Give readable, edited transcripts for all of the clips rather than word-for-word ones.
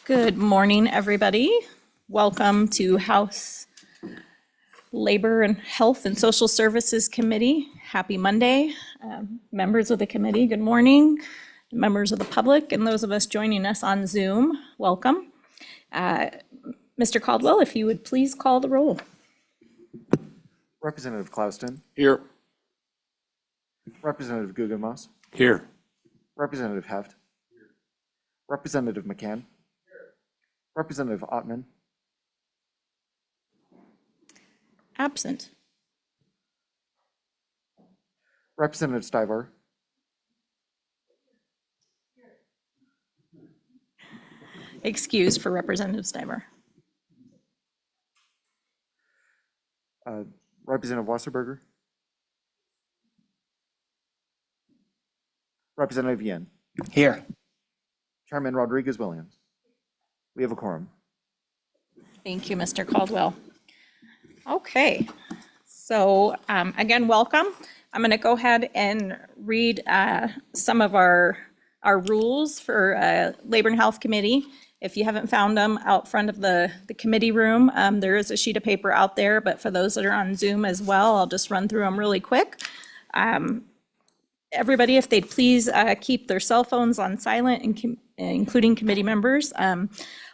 Good morning, everybody. Welcome to House Labor and Health and Social Services Committee. Happy Monday. Members of the committee, good morning. Members of the public and those of us joining us on Zoom, welcome. Mr. Caldwell, if you would please call the roll. Representative Clouston. Here. Representative Guggenmoss. Here. Representative Heft. Representative McCann. Representative Ottman. Absent. Representative Stivar. Excused for Representative Stivar. Representative Wasserberger. Representative Yin. Here. Chairman Rodriguez-Williams. We have a quorum. Thank you, Mr. Caldwell. Okay, so again, welcome. I'm going to go ahead and read some of our rules for Labor and Health Committee. If you haven't found them out front of the committee room, there is a sheet of paper out there, but for those that are on Zoom as well, I'll just run through them really quick. Everybody, if they'd please keep their cell phones on silent, including committee members.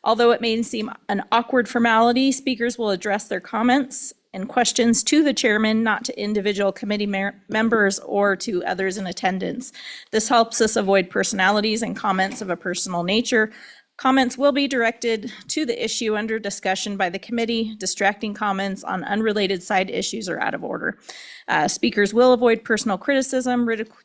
Although it may seem an awkward formality, speakers will address their comments and questions to the chairman, not to individual committee members or to others in attendance. This helps us avoid personalities and comments of a personal nature. Comments will be directed to the issue under discussion by the committee. Distracting comments on unrelated side issues are out of order. Speakers will avoid personal criticism, ridicule,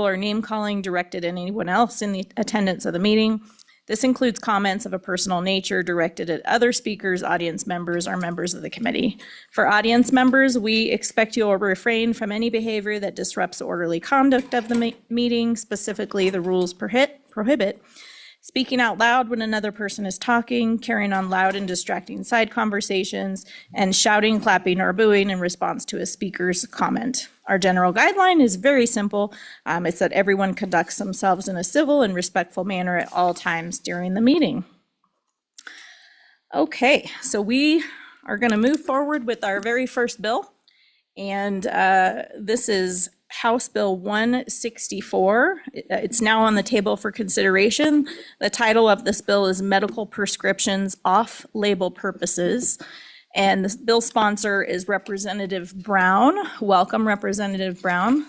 or name calling directed at anyone else in the attendance of the meeting. This includes comments of a personal nature directed at other speakers, audience members, or members of the committee. For audience members, we expect you will refrain from any behavior that disrupts the orderly conduct of the meeting. Specifically, the rules prohibit speaking out loud when another person is talking, carrying on loud and distracting side conversations, and shouting, clapping, or booing in response to a speaker's comment. Our general guideline is very simple. It's that everyone conducts themselves in a civil and respectful manner at all times during the meeting. Okay, so we are going to move forward with our very first bill, and this is House Bill 164. It's now on the table for consideration. The title of this bill is Medical Prescriptions Off-Label Purposes. And the bill sponsor is Representative Brown. Welcome, Representative Brown,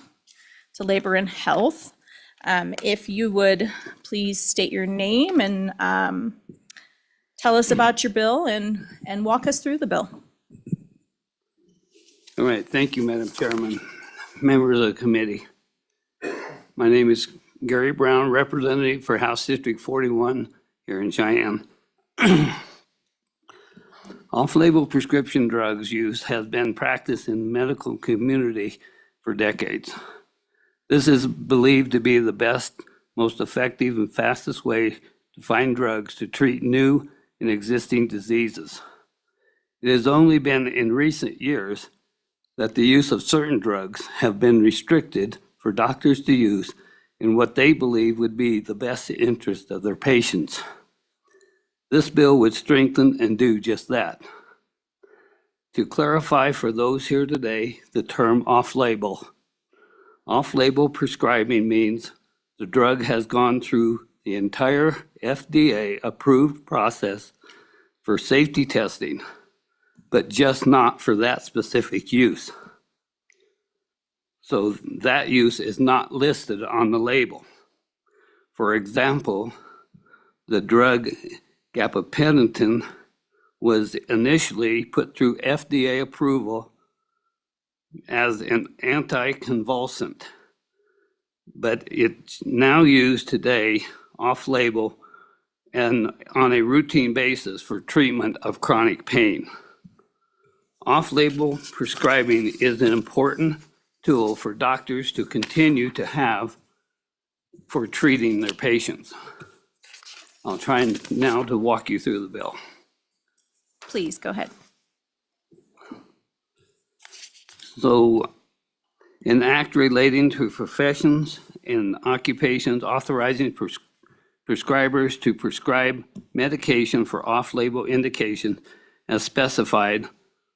to Labor and Health. If you would please state your name and tell us about your bill and walk us through the bill. All right, thank you, Madam Chairman, members of the committee. My name is Gary Brown, representative for House District 41 here in Cheyenne. Off-label prescription drugs use has been practiced in the medical community for decades. This is believed to be the best, most effective, and fastest way to find drugs to treat new and existing diseases. It has only been in recent years that the use of certain drugs have been restricted for doctors to use in what they believe would be the best interest of their patients. This bill would strengthen and do just that. To clarify for those here today, the term off-label. Off-label prescribing means the drug has gone through the entire FDA-approved process for safety testing, but just not for that specific use. So that use is not listed on the label. For example, the drug gabapentin was initially put through FDA approval as an anticonvulsant, but it's now used today off-label and on a routine basis for treatment of chronic pain. Off-label prescribing is an important tool for doctors to continue to have for treating their patients. I'll try now to walk you through the bill. Please, go ahead. So An act relating to professions and occupations authorizing prescribers to prescribe medication for off-label indication as specified,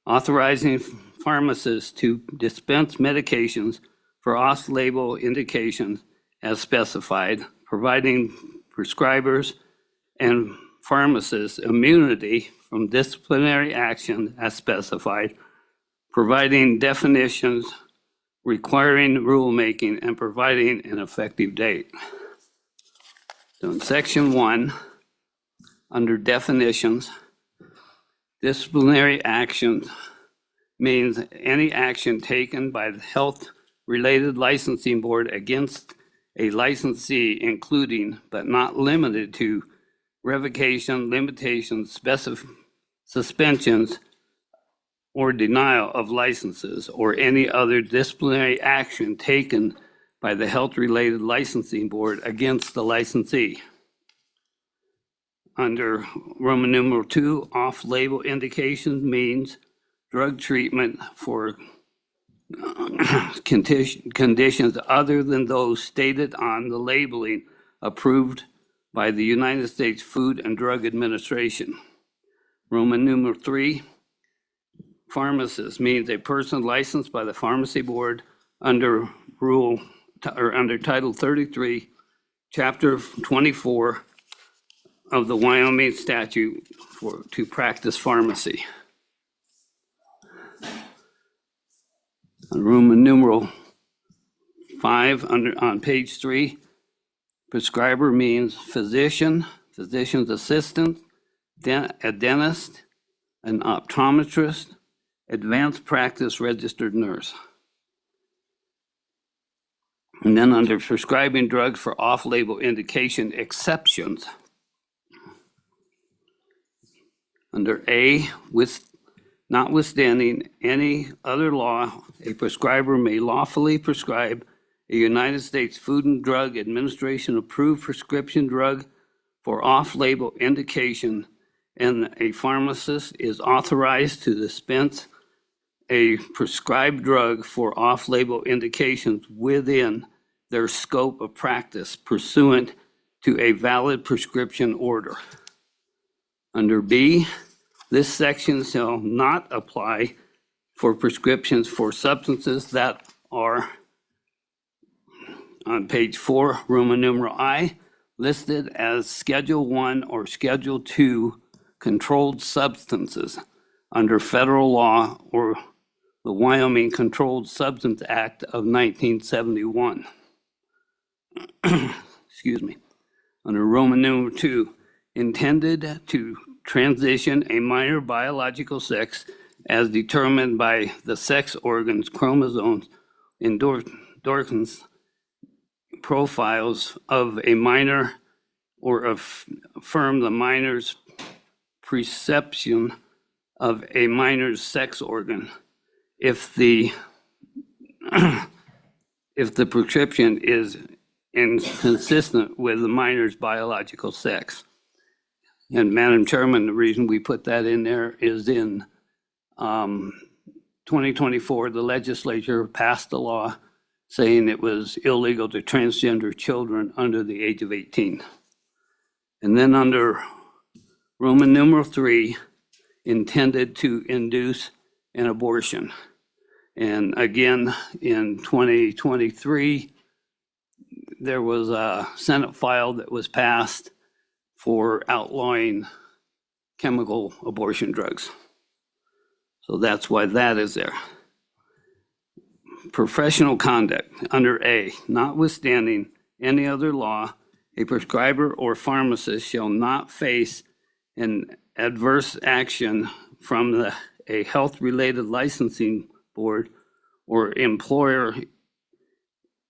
authorizing pharmacists to dispense medications for off-label indications as specified, providing prescribers and pharmacists immunity from disciplinary action as specified, providing definitions, requiring rulemaking, and providing an effective date. So in section 1, under definitions, disciplinary action means any action taken by the health-related licensing board against a licensee, including but not limited to revocation, limitations, suspensions, or denial of licenses, or any other disciplinary action taken by the health-related licensing board against the licensee. Under Roman numeral 2, off-label indications means drug treatment for conditions other than those stated on the labeling approved by the United States Food and Drug Administration. Roman numeral 3, pharmacist means a person licensed by the pharmacy board under under Title 33, Chapter 24 of the Wyoming statute to practice pharmacy. Roman numeral 5 on page 3, prescriber means physician, physician's assistant, a dentist, an optometrist, advanced practice registered nurse. And then under prescribing drugs for off-label indication exceptions, under A, notwithstanding any other law, a prescriber may lawfully prescribe a United States Food and Drug Administration approved prescription drug for off-label indication, and a pharmacist is authorized to dispense a prescribed drug for off-label indications within their scope of practice pursuant to a valid prescription order. Under B, this section shall not apply for prescriptions for substances that are, on page 4, Roman numeral I, listed as Schedule 1 or Schedule 2 controlled substances under federal law or the Wyoming Controlled Substance Act of 1971. Excuse me. Under Roman numeral 2, intended to transition a minor biological sex as determined by the sex organs, chromosomes, endorphins, profiles of a minor, or affirm the minor's perception of a minor's sex organ if the prescription is inconsistent with the minor's biological sex. And Madam Chairman, the reason we put that in there is in 2024, the legislature passed a law saying it was illegal to transgender children under the age of 18. And then under Roman numeral 3, intended to induce an abortion. And again, in 2023, there was a Senate file that was passed for outlawing chemical abortion drugs. So that's why that is there. Professional conduct under A, notwithstanding any other law, a prescriber or pharmacist shall not face an adverse action from a health-related licensing board or employer,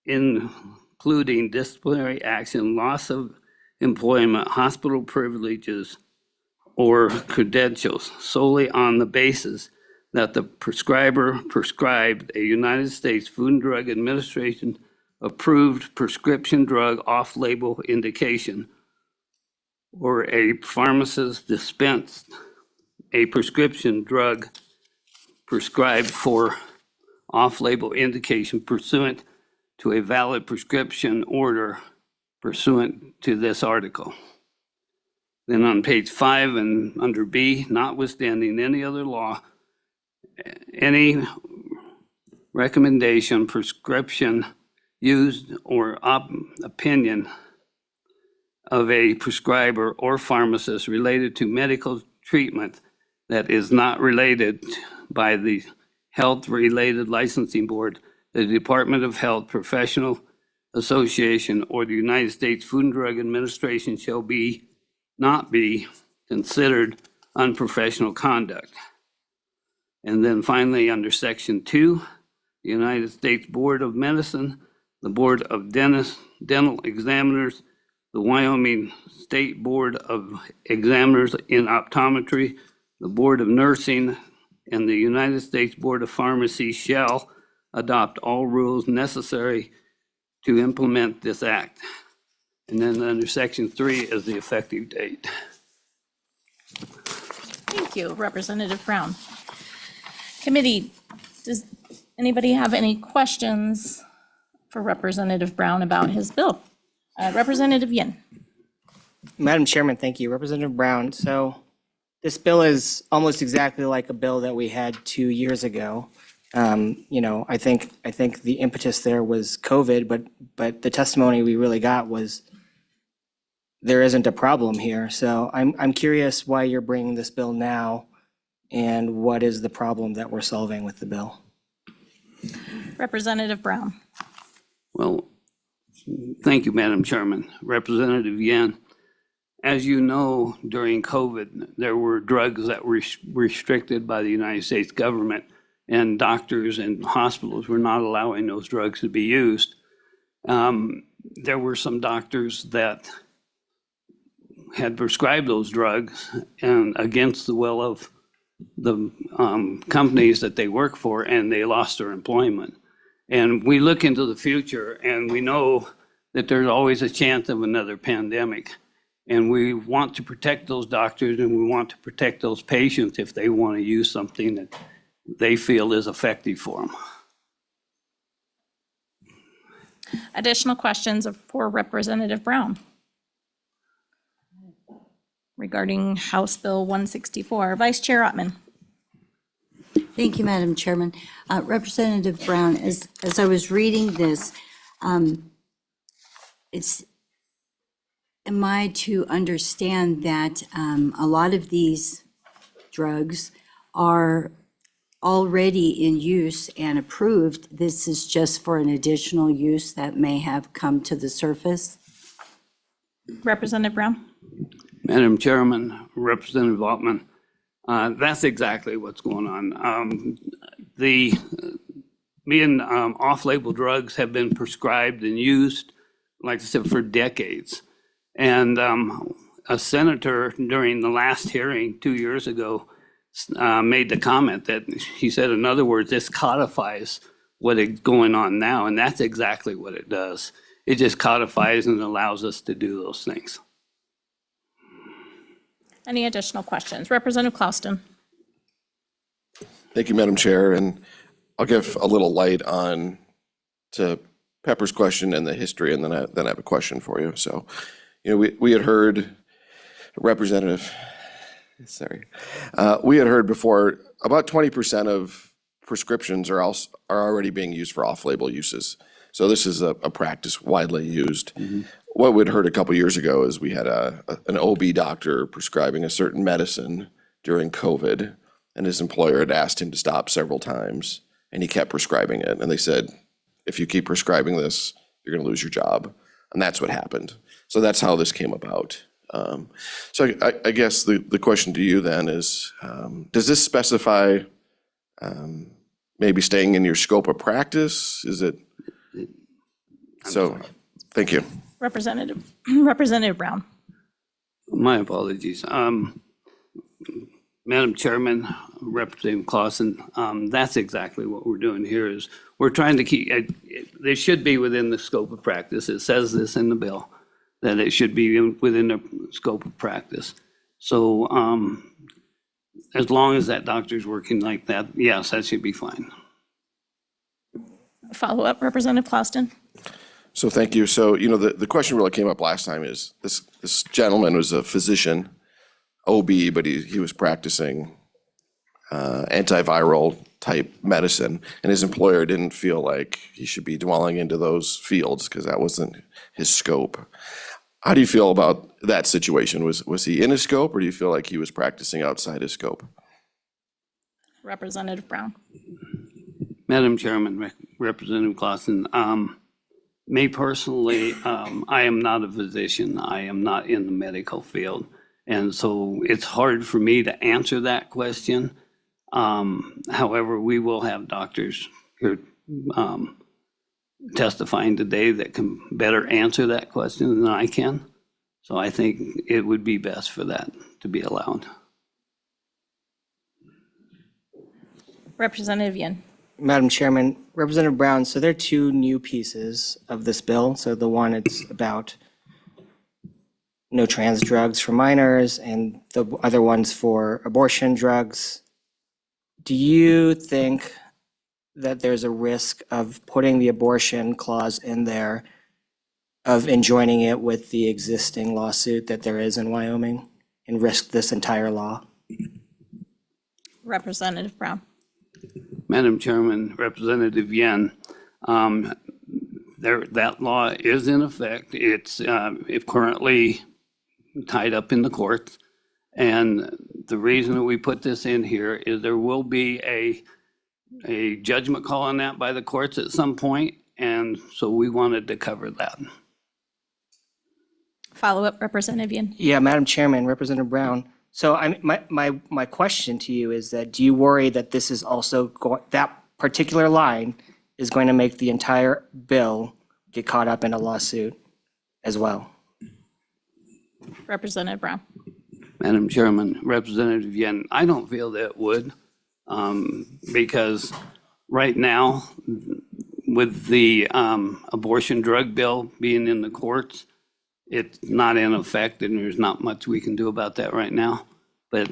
including disciplinary action, loss of employment, hospital privileges, or credentials solely on the basis that the prescriber prescribed a United States Food and Drug Administration approved prescription drug off-label indication, or a pharmacist dispensed a prescription drug prescribed for off-label indication pursuant to a valid prescription order pursuant to this article. Then on page 5 and under B, notwithstanding any other law, any recommendation, prescription, used, or opinion of a prescriber or pharmacist related to medical treatment that is not related by the Health-Related Licensing Board, the Department of Health Professional Association, or the United States Food and Drug Administration shall not be considered unprofessional conduct. And then finally, under Section 2, the United States Board of Medicine, the Board of Dental Examiners, the Wyoming State Board of Examiners in Optometry, the Board of Nursing, and the United States Board of Pharmacy shall adopt all rules necessary to implement this act. And then under Section 3 is the effective date. Thank you, Representative Brown. Committee, does anybody have any questions for Representative Brown about his bill? Representative Yin. Madam Chairman, thank you. Representative Brown, so this bill is almost exactly like a bill that we had 2 years ago. I think the impetus there was COVID, but the testimony we really got was there isn't a problem here. So I'm curious why you're bringing this bill now and what is the problem that we're solving with the bill? Representative Brown. Well, thank you, Madam Chairman. Representative Yan, as you know, during COVID, there were drugs that were restricted by the United States government, and doctors and hospitals were not allowing those drugs to be used. There were some doctors that had prescribed those drugs and against the will of the companies that they work for, and they lost their employment. And we look into the future and we know that there's always a chance of another pandemic. And we want to protect those doctors and we want to protect those patients if they want to use something that they feel is effective for them. Additional questions for Representative Brown regarding House Bill 164. Vice Chair Ottman. Thank you, Madam Chairman. Representative Brown, as I was reading this, am I to understand that a lot of these drugs are already in use and approved? This is just for an additional use that may have come to the surface? Representative Brown. Madam Chairman, Representative Altman, that's exactly what's going on. Off-label drugs have been prescribed and used, like I said, for decades. And a senator during the last hearing 2 years ago made the comment that he said, in other words, this codifies what is going on now. And that's exactly what it does. It just codifies and allows us to do those things. Any additional questions? Representative Clauston. Thank you, Madam Chair, and I'll give a little light on to Pepper's question and the history, and then I have a question for you. So, we had heard Representative, we had heard before about 20% of prescriptions are already being used for off-label uses. So this is a practice widely used. Mm-hmm. What we'd heard a couple years ago is we had an OB doctor prescribing a certain medicine during COVID, and his employer had asked him to stop several times, and he kept prescribing it. And they said, if you keep prescribing this, you're going to lose your job. And that's what happened. So that's how this came about. So I guess the question to you then is, does this specify maybe staying in your scope of practice? Is it? So, thank you. Representative Brown. My apologies. Madam Chairman, Representative Clausen, that's exactly what we're doing here is we're trying to keep, they should be within the scope of practice. It says this in the bill, that it should be within the scope of practice. So as long as that doctor's working like that, yes, that should be fine. Follow-up, Representative Clausen. So thank you. So, the question really came up last time is this gentleman was a physician, OB, but he was practicing antiviral type medicine, and his employer didn't feel like he should be dwelling into those fields because that wasn't his scope. How do you feel about that situation? Was he in his scope, or do you feel like he was practicing outside his scope? Representative Brown. Madam Chairman, Representative Clausen, me personally, I am not a physician. I am not in the medical field. And so it's hard for me to answer that question. However, we will have doctors here testifying today that can better answer that question than I can. So I think it would be best for that to be allowed. Representative Yin. Madam Chairman, Representative Brown, so there are two new pieces of this bill. So the one, it's about no trans drugs for minors, and the other one's for abortion drugs. Do you think that there's a risk of putting the abortion clause in there, of enjoining it with the existing lawsuit that there is in Wyoming, and risk this entire law? Representative Brown. Madam Chairman, Representative Yen, that law is in effect. It's currently tied up in the courts. And the reason that we put this in here is there will be a judgment call on that by the courts at some point, and so we wanted to cover that. Follow-up, Representative Yin. Yeah, Madam Chairman, Representative Brown. So my question to you is that, do you worry that this is also, that particular line is going to make the entire bill get caught up in a lawsuit as well? Representative Brown. Madam Chairman, Representative Yen, I don't feel that it would, because right now, with the abortion drug bill being in the courts, it's not in effect, and there's not much we can do about that right now, but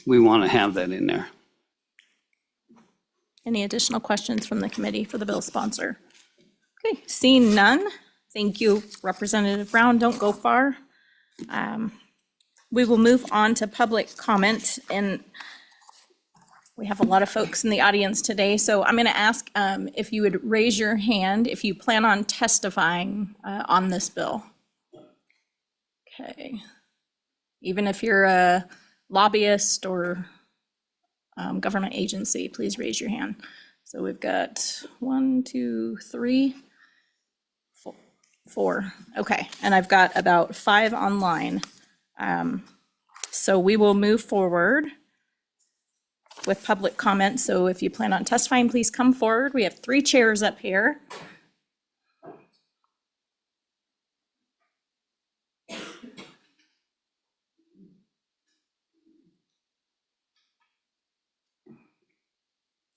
we want to have that in there. Any additional questions from the committee for the bill sponsor? Okay, seeing none, thank you, Representative Brown. Don't go far. We will move on to public comment, and we have a lot of folks in the audience today, so I'm going to ask if you would raise your hand if you plan on testifying on this bill. Okay. Even if you're a lobbyist or government agency, please raise your hand. So we've got 1, 2, 3, 4. Okay, and I've got about 5 online. So we will move forward with public comment. So if you plan on testifying, please come forward. We have 3 chairs up here.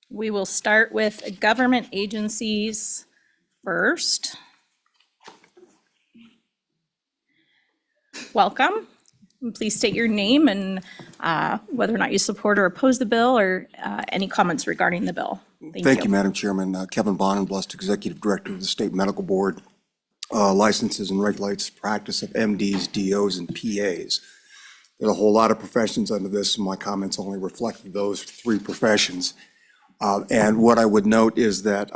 We will start with government agencies first. Welcome. And please state your name and whether or not you support or oppose the bill, or any comments regarding the bill. Thank you, Madam Chairman. Kevin Bonenblust, Executive Director of the State Medical Board, licenses and regulates the practice of MDs, DOs, and PAs. There's a whole lot of professions under this, and my comments only reflect those 3 professions. And what I would note is that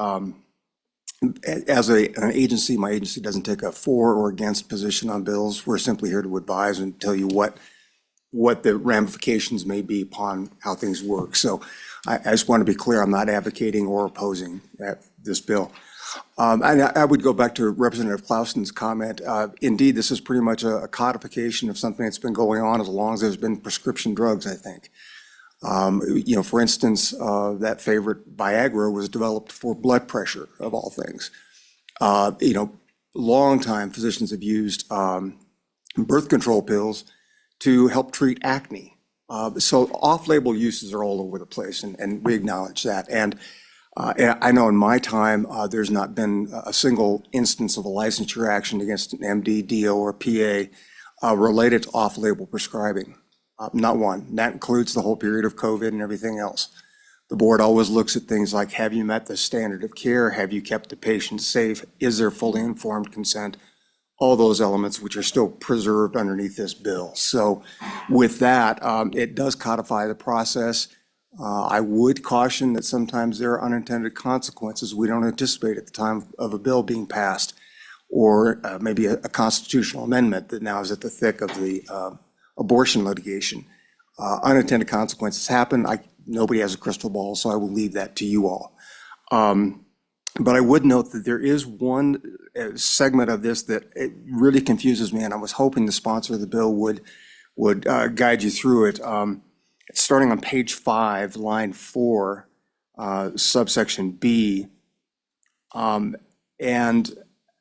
as an agency, my agency doesn't take a for or against position on bills. We're simply here to advise and tell you what the ramifications may be upon how things work. So I just want to be clear, I'm not advocating or opposing this bill. And I would go back to Representative Clausen's comment. Indeed, this is pretty much a codification of something that's been going on as long as there's been prescription drugs, I think. For instance, that favorite Viagra was developed for blood pressure, of all things. Long time physicians have used birth control pills to help treat acne. So off-label uses are all over the place, and we acknowledge that. And I know in my time, there's not been a single instance of a licensure action against an MD, DO, or PA related to off-label prescribing. Not one. That includes the whole period of COVID and everything else. The board always looks at things like, have you met the standard of care? Have you kept the patient safe? Is there fully informed consent? All those elements which are still preserved underneath this bill. So with that, it does codify the process. I would caution that sometimes there are unintended consequences we don't anticipate at the time of a bill being passed, or maybe a constitutional amendment that now is at the thick of the abortion litigation. Unintended consequences happen. Nobody has a crystal ball, so I will leave that to you all. But I would note that there is one segment of this that it really confuses me, and I was hoping the sponsor of the bill would guide you through it. It's starting on page 5, line 4, subsection B. And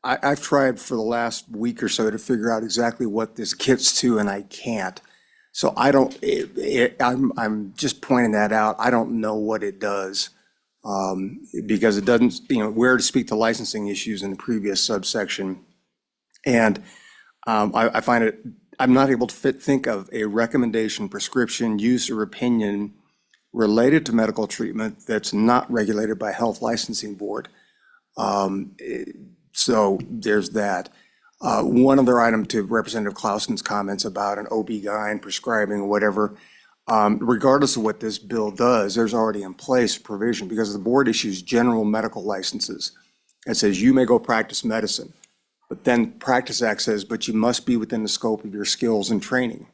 I've tried for the last week or so to figure out exactly what this gets to, and I can't. So I don't, I'm just pointing that out. I don't know what it does. Because it doesn't, where to speak to licensing issues in the previous subsection. And I find it, I'm not able to think of a recommendation, prescription, use, or opinion related to medical treatment that's not regulated by Health Licensing Board. So there's that. One other item to Representative Clausen's comments about an OB-GYN prescribing whatever. Regardless of what this bill does, there's already in place provision because the board issues general medical licenses. It says you may go practice medicine, but then Practice Act says, but you must be within the scope of your skills and training.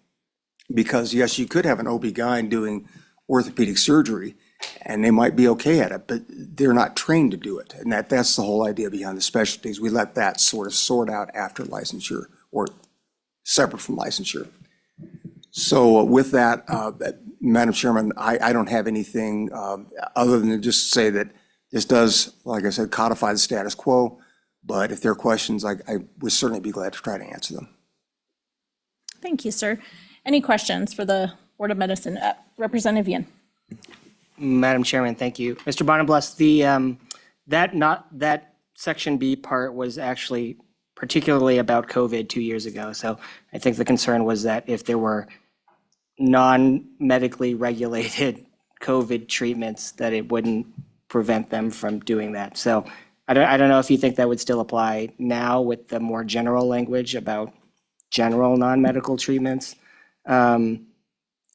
Because yes, you could have an OB-GYN doing orthopedic surgery and they might be okay at it, but they're not trained to do it. And that's the whole idea behind the specialties. We let that sort of sort out after licensure or separate from licensure. So with that, Madam Chairman, I don't have anything other than to just say that this does, like I said, codify the status quo. But if there are questions, I would certainly be glad to try to answer them. Thank you, sir. Any questions for the Board of Medicine? Representative Yin. Madam Chairman, thank you. Mr. Bonenbless, that section B part was actually particularly about COVID 2 years ago. So I think the concern was that if there were non-medically regulated COVID treatments, that it wouldn't prevent them from doing that. So I don't know if you think that would still apply now with the more general language about general non-medical treatments or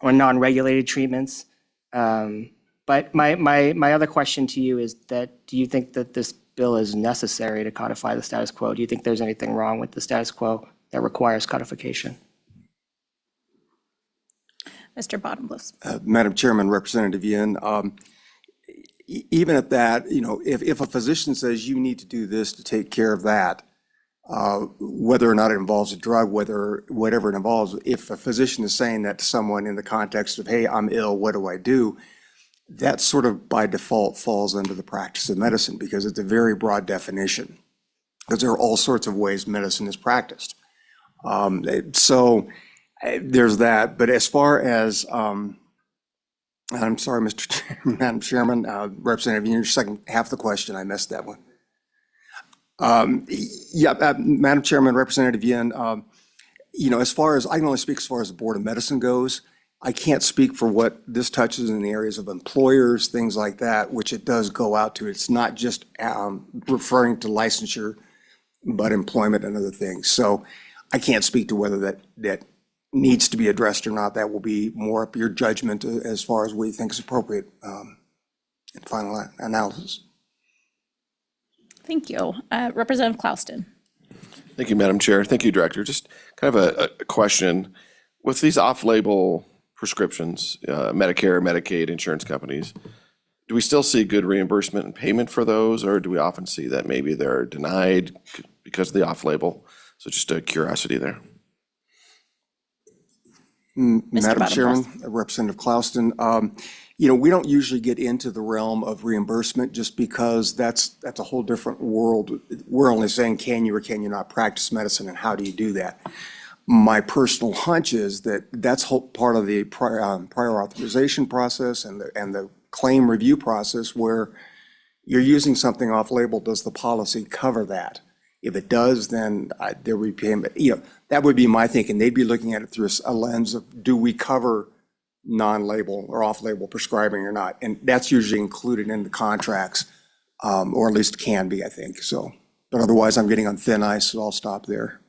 non-regulated treatments. But my other question to you is that, do you think that this bill is necessary to codify the status quo? Do you think there's anything wrong with the status quo that requires codification? Mr. Bottomless. Madam Chairman, Representative Yin, even at that, if a physician says you need to do this to take care of that, whether or not it involves a drug, whatever it involves, if a physician is saying that to someone in the context of, hey, I'm ill, what do I do? That sort of by default falls under the practice of medicine because it's a very broad definition. Because there are all sorts of ways medicine is practiced. So there's that. But as far as, I'm sorry, Madam Chairman, Representative, in your second half of the question, I missed that one. Madam Chairman, Representative Yin, as far as, I can only speak as far as the Board of Medicine goes. I can't speak for what this touches in the areas of employers, things like that, which it does go out to. It's not just referring to licensure, but employment and other things. So I can't speak to whether that needs to be addressed or not. That will be more up your judgment as far as what you think is appropriate in final analysis. Thank you. Representative Clouston. Thank you, Madam Chair. Thank you, Director. Just kind of a question. With these off-label prescriptions, Medicare, Medicaid, insurance companies, do we still see good reimbursement and payment for those, or do we often see that maybe they're denied because of the off-label? So just a curiosity there. Madam Chairman, Representative Clouston, we don't usually get into the realm of reimbursement just because that's a whole different world. We're only saying, can you or can you not practice medicine, and how do you do that? My personal hunch is that that's part of the prior authorization process and the claim review process where you're using something off-label. Does the policy cover that? If it does, then there would be payment. That would be my thinking. They'd be looking at it through a lens of, do we cover non-label or off-label prescribing or not. And that's usually included in the contracts, or at least can be, I think, so. But otherwise, I'm getting on thin ice, so I'll stop there.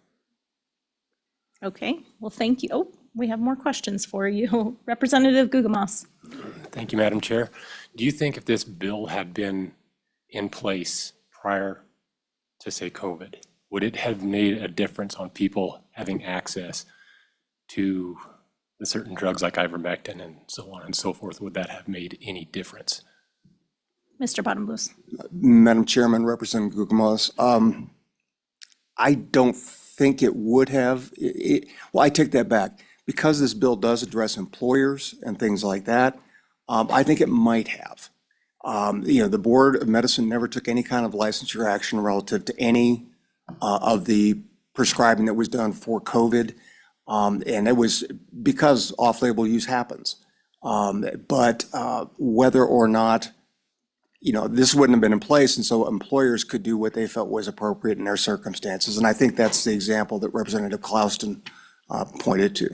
Okay, well, thank you. Oh, we have more questions for you. Representative Gugemas. Thank you, Madam Chair. Do you think if this bill had been in place prior to, say, COVID, would it have made a difference on people having access to the certain drugs like ivermectin and so on and so forth? Would that have made any difference? Mr. Bottomless. Madam Chairman, Representative Gugemas, I don't think it would have. Well, I take that back. Because this bill does address employers and things like that, I think it might have. The Board of Medicine never took any kind of licensure action relative to any of the prescribing that was done for COVID. And it was because off-label use happens. But whether or not, this wouldn't have been in place, and so employers could do what they felt was appropriate in their circumstances. And I think that's the example that Representative Clouston pointed to.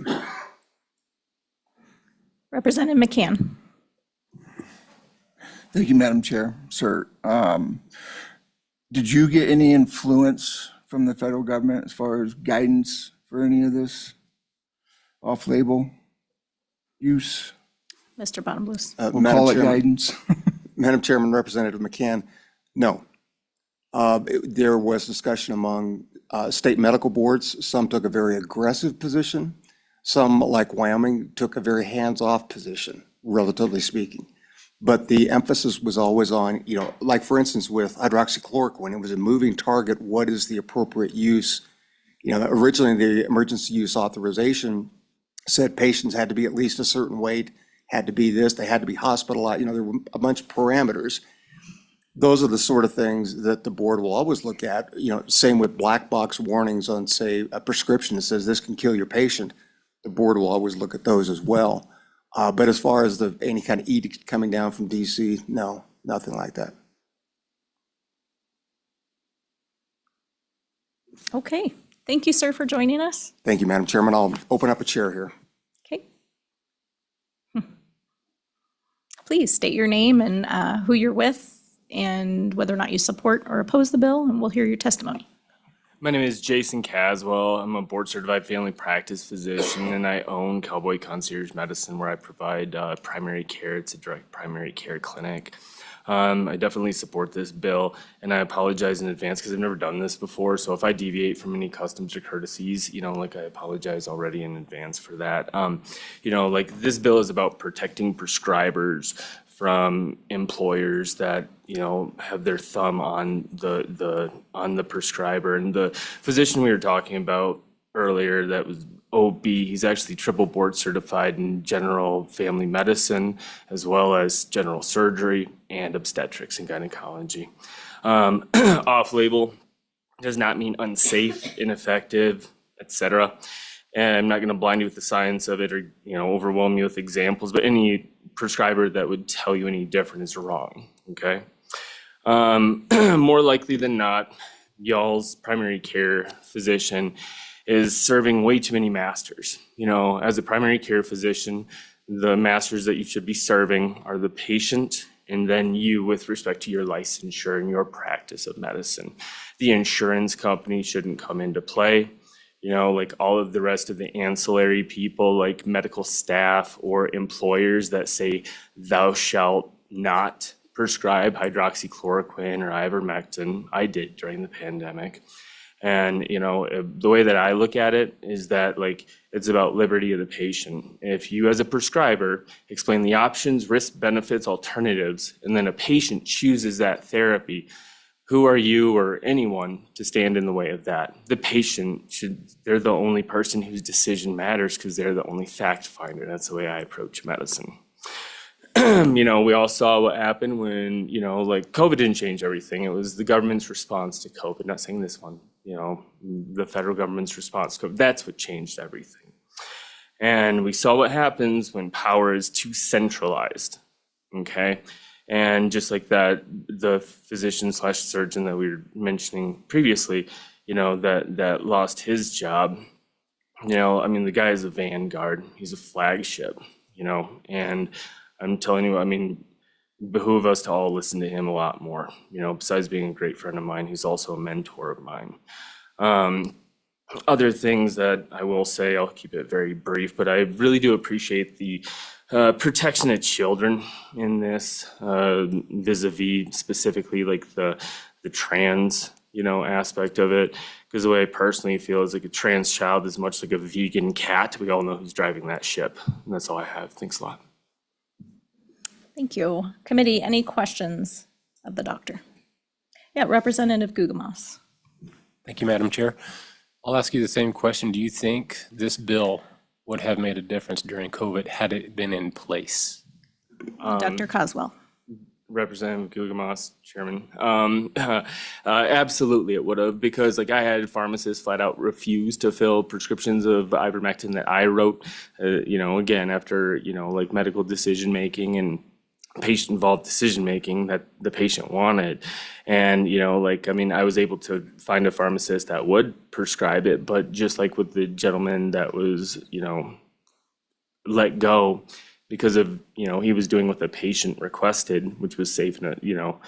Representative McCann. Thank you, Madam Chair. Sir, did you get any influence from the federal government as far as guidance for any of this off-label use? Mr. Bottomless. We'll call it guidance. Madam Chairman, Representative McCann, no. There was discussion among state medical boards. Some took a very aggressive position. Some, like Wyoming, took a very hands-off position, relatively speaking. But the emphasis was always on, like for instance with hydroxychloroquine, it was a moving target. What is the appropriate use? Originally the emergency use authorization said patients had to be at least a certain weight, had to be this, they had to be hospitalized. There were a bunch of parameters. Those are the sort of things that the board will always look at. Same with black box warnings on, say, a prescription that says this can kill your patient. The board will always look at those as well. But as far as any kind of edict coming down from DC, no, nothing like that. Okay, thank you, sir, for joining us. Thank you, Madam Chairman. I'll open up a chair here. Okay. Please state your name and who you're with and whether or not you support or oppose the bill, and we'll hear your testimony. My name is Jason Caswell. I'm a board-certified family practice physician, and I own Cowboy Concierge Medicine, where I provide primary care. It's a direct primary care clinic. I definitely support this bill, and I apologize in advance because I've never done this before. So if I deviate from any customs or courtesies, I apologize already in advance for that. This bill is about protecting prescribers from employers that have their thumb on the prescriber. And the physician we were talking about earlier, that was OB, he's actually triple board certified in general family medicine, as well as general surgery and obstetrics and gynecology. Off-label does not mean unsafe, ineffective, etc. And I'm not going to blind you with the science of it or overwhelm you with examples, but any prescriber that would tell you any different is wrong. Okay. More likely than not, y'all's primary care physician is serving way too many masters. As a primary care physician, the masters that you should be serving are the patient and then you with respect to your licensure and your practice of medicine. The insurance company shouldn't come into play. Like all of the rest of the ancillary people, like medical staff or employers that say thou shalt not prescribe hydroxychloroquine or ivermectin. I did during the pandemic. And, the way that I look at it is that it's about liberty of the patient. If you as a prescriber explain the options, risks, benefits, alternatives, and then a patient chooses that therapy, who are you or anyone to stand in the way of that? The patient they're the only person whose decision matters because they're the only fact finder. That's the way I approach medicine. We all saw what happened when, COVID didn't change everything. It was the government's response to COVID, not saying this one, the federal government's response to COVID. That's what changed everything. And we saw what happens when power is too centralized, okay? And just like that, the physician/surgeon that we were mentioning previously, that lost his job, the guy is a vanguard. He's a flagship. you know, and I'm telling you, I mean, behoove us to all listen to him a lot more, you know, besides being a great friend of mine, he's also a mentor of mine. Other things that I will say, I'll keep it very brief, but I really do appreciate the protection of children in this, vis-a-vis specifically like the trans, you know, aspect of it. Because the way I personally feel is like a trans child is much like a vegan cat. We all know who's driving that ship. And that's all I have. Thanks a lot. Thank you. Committee, any questions of the doctor? Yeah, Representative Gugemas. Thank you, Madam Chair. I'll ask you the same question. Do you think this bill would have made a difference during COVID had it been in place? Dr. Coswell. Representative Gugemas, Chairman. Absolutely it would have, because like I had pharmacists flat out refuse to fill prescriptions of ivermectin that I wrote, you know, again, after, you know, like medical decision-making and patient-involved decision-making that the patient wanted. And, you know, like, I mean, I was able to find a pharmacist that would prescribe it, but just like with the gentleman that was, you know, let go because of, you know, he was doing what the patient requested, which was safe, you know,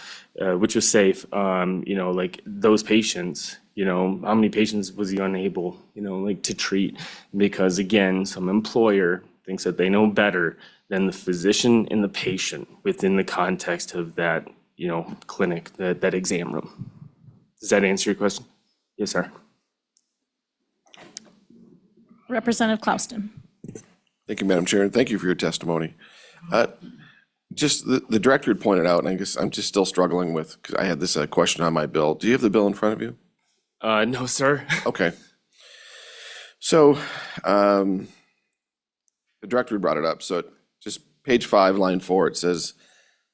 which was safe, you know, like those patients, you know, how many patients was he unable, you know, like to treat? Because again, some employer thinks that they know better than the physician and the patient within the context of that, you know, clinic, that exam room. Does that answer your question? Yes, sir. Representative Klauston. Thank you, Madam Chair, and thank you for your testimony. Just the director had pointed out, and I guess I'm just still struggling with, because I had this question on my bill. Do you have the bill in front of you? No, sir. Okay. So the director brought it up. So just page 5, line 4, it says,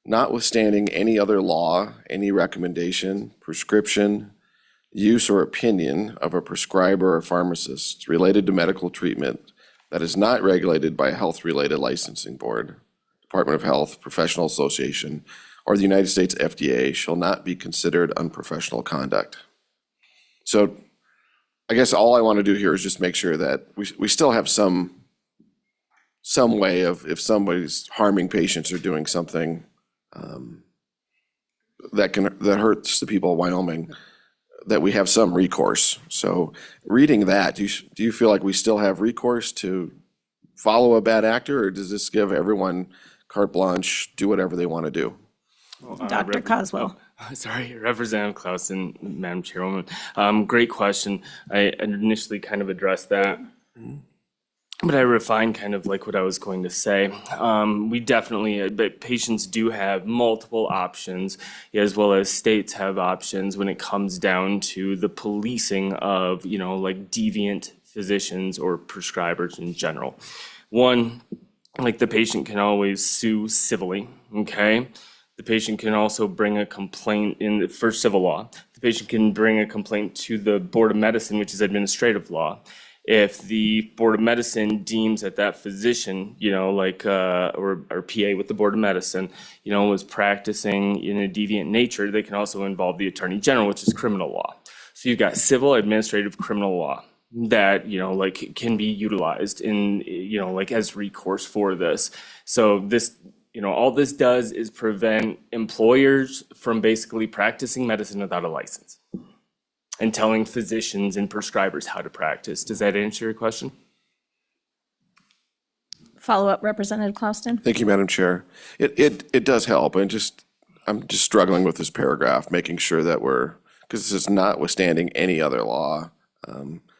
notwithstanding any other law, any recommendation, prescription, use, or opinion of a prescriber or pharmacist related to medical treatment that is not regulated by a health-related licensing board, Department of Health, professional association, or the United States FDA shall not be considered unprofessional conduct. So I guess all I want to do here is just make sure that we still have some way of, if somebody's harming patients or doing something that hurts the people of Wyoming, that we have some recourse. So reading that, do you feel like we still have recourse to follow a bad actor, or does this give everyone carte blanche, do whatever they want to do? Dr. Coswell. Sorry, Representative Clausen, Madam Chairwoman. Great question. I initially kind of addressed that, but I refined kind of like what I was going to say. We definitely, but patients do have multiple options, as well as states have options when it comes down to the policing of, you know, like deviant physicians or prescribers in general. One, like the patient can always sue civilly, okay? The patient can also bring a complaint for civil law. The patient can bring a complaint to the Board of Medicine, which is administrative law. If the Board of Medicine deems that that physician, you know, like, or PA with the Board of Medicine, you know, was practicing in a deviant nature, they can also involve the Attorney General, which is criminal law. So you've got civil, administrative, criminal law that, you know, like can be utilized in, you know, like as recourse for this. So this, you know, all this does is prevent employers from basically practicing medicine without a license and telling physicians and prescribers how to practice. Does that answer your question? Follow-up, Representative Klauston. Thank you, Madam Chair. It does help, and I'm just struggling with this paragraph, making sure that because this is notwithstanding any other law,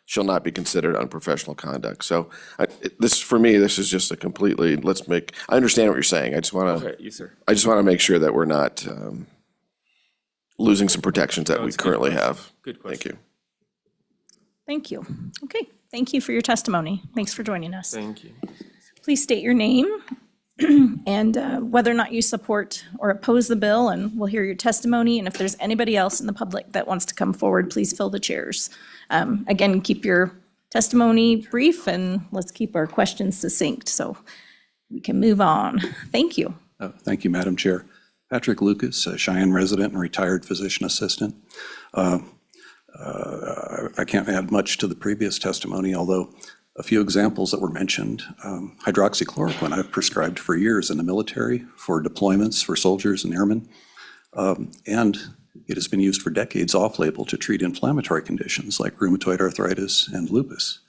shall not be considered unprofessional conduct. So for me, this is just a completely, I understand what you're saying. I just want to. Okay, yes, sir. I just want to make sure that we're not losing some protections that we it's a good currently question. have. Good question. Thank you. Thank you. Okay, thank you for your testimony. Thanks for joining us. Thank you. Please state your name and whether or not you support or oppose the bill, and we'll hear your testimony. And if there's anybody else in the public that wants to come forward, please fill the chairs. Again, keep your testimony brief, and let's keep our questions succinct so we can move on. Thank you. Thank you, Madam Chair. Patrick Lucas, a Cheyenne resident and retired physician assistant. I can't add much to the previous testimony, although A few examples that were mentioned, hydroxychloroquine I've prescribed for years in the military, for deployments, for soldiers and airmen. And it has been used for decades off-label to treat inflammatory conditions like rheumatoid arthritis and lupus.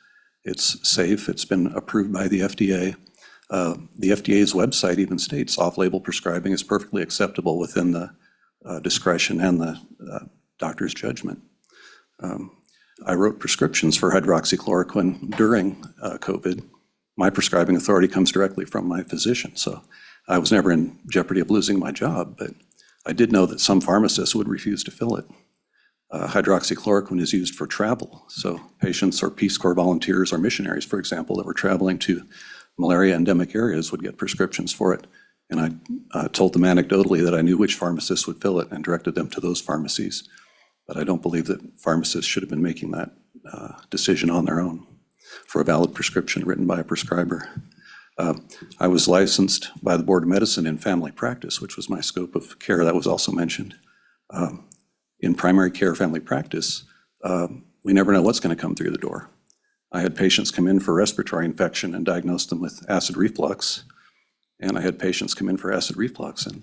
It's safe, it's been approved by the FDA. The FDA's website even states off-label prescribing is perfectly acceptable within the discretion and the doctor's judgment. I wrote prescriptions for hydroxychloroquine during COVID. My prescribing authority comes directly from my physician, so I was never in jeopardy of losing my job, but I did know that some pharmacists would refuse to fill it. Hydroxychloroquine is used for travel, so patients or Peace Corps volunteers or missionaries, for example, that were traveling to malaria endemic areas would get prescriptions for it. And I told them anecdotally that I knew which pharmacists would fill it and directed them to those pharmacies. But I don't believe that pharmacists should have been making that decision on their own for a valid prescription written by a prescriber. I was licensed by the Board of Medicine in family practice, which was my scope of care. That was also mentioned. In primary care family practice, we never know what's going to come through the door. I had patients come in for respiratory infection and diagnosed them with acid reflux. And I had patients come in for acid reflux. And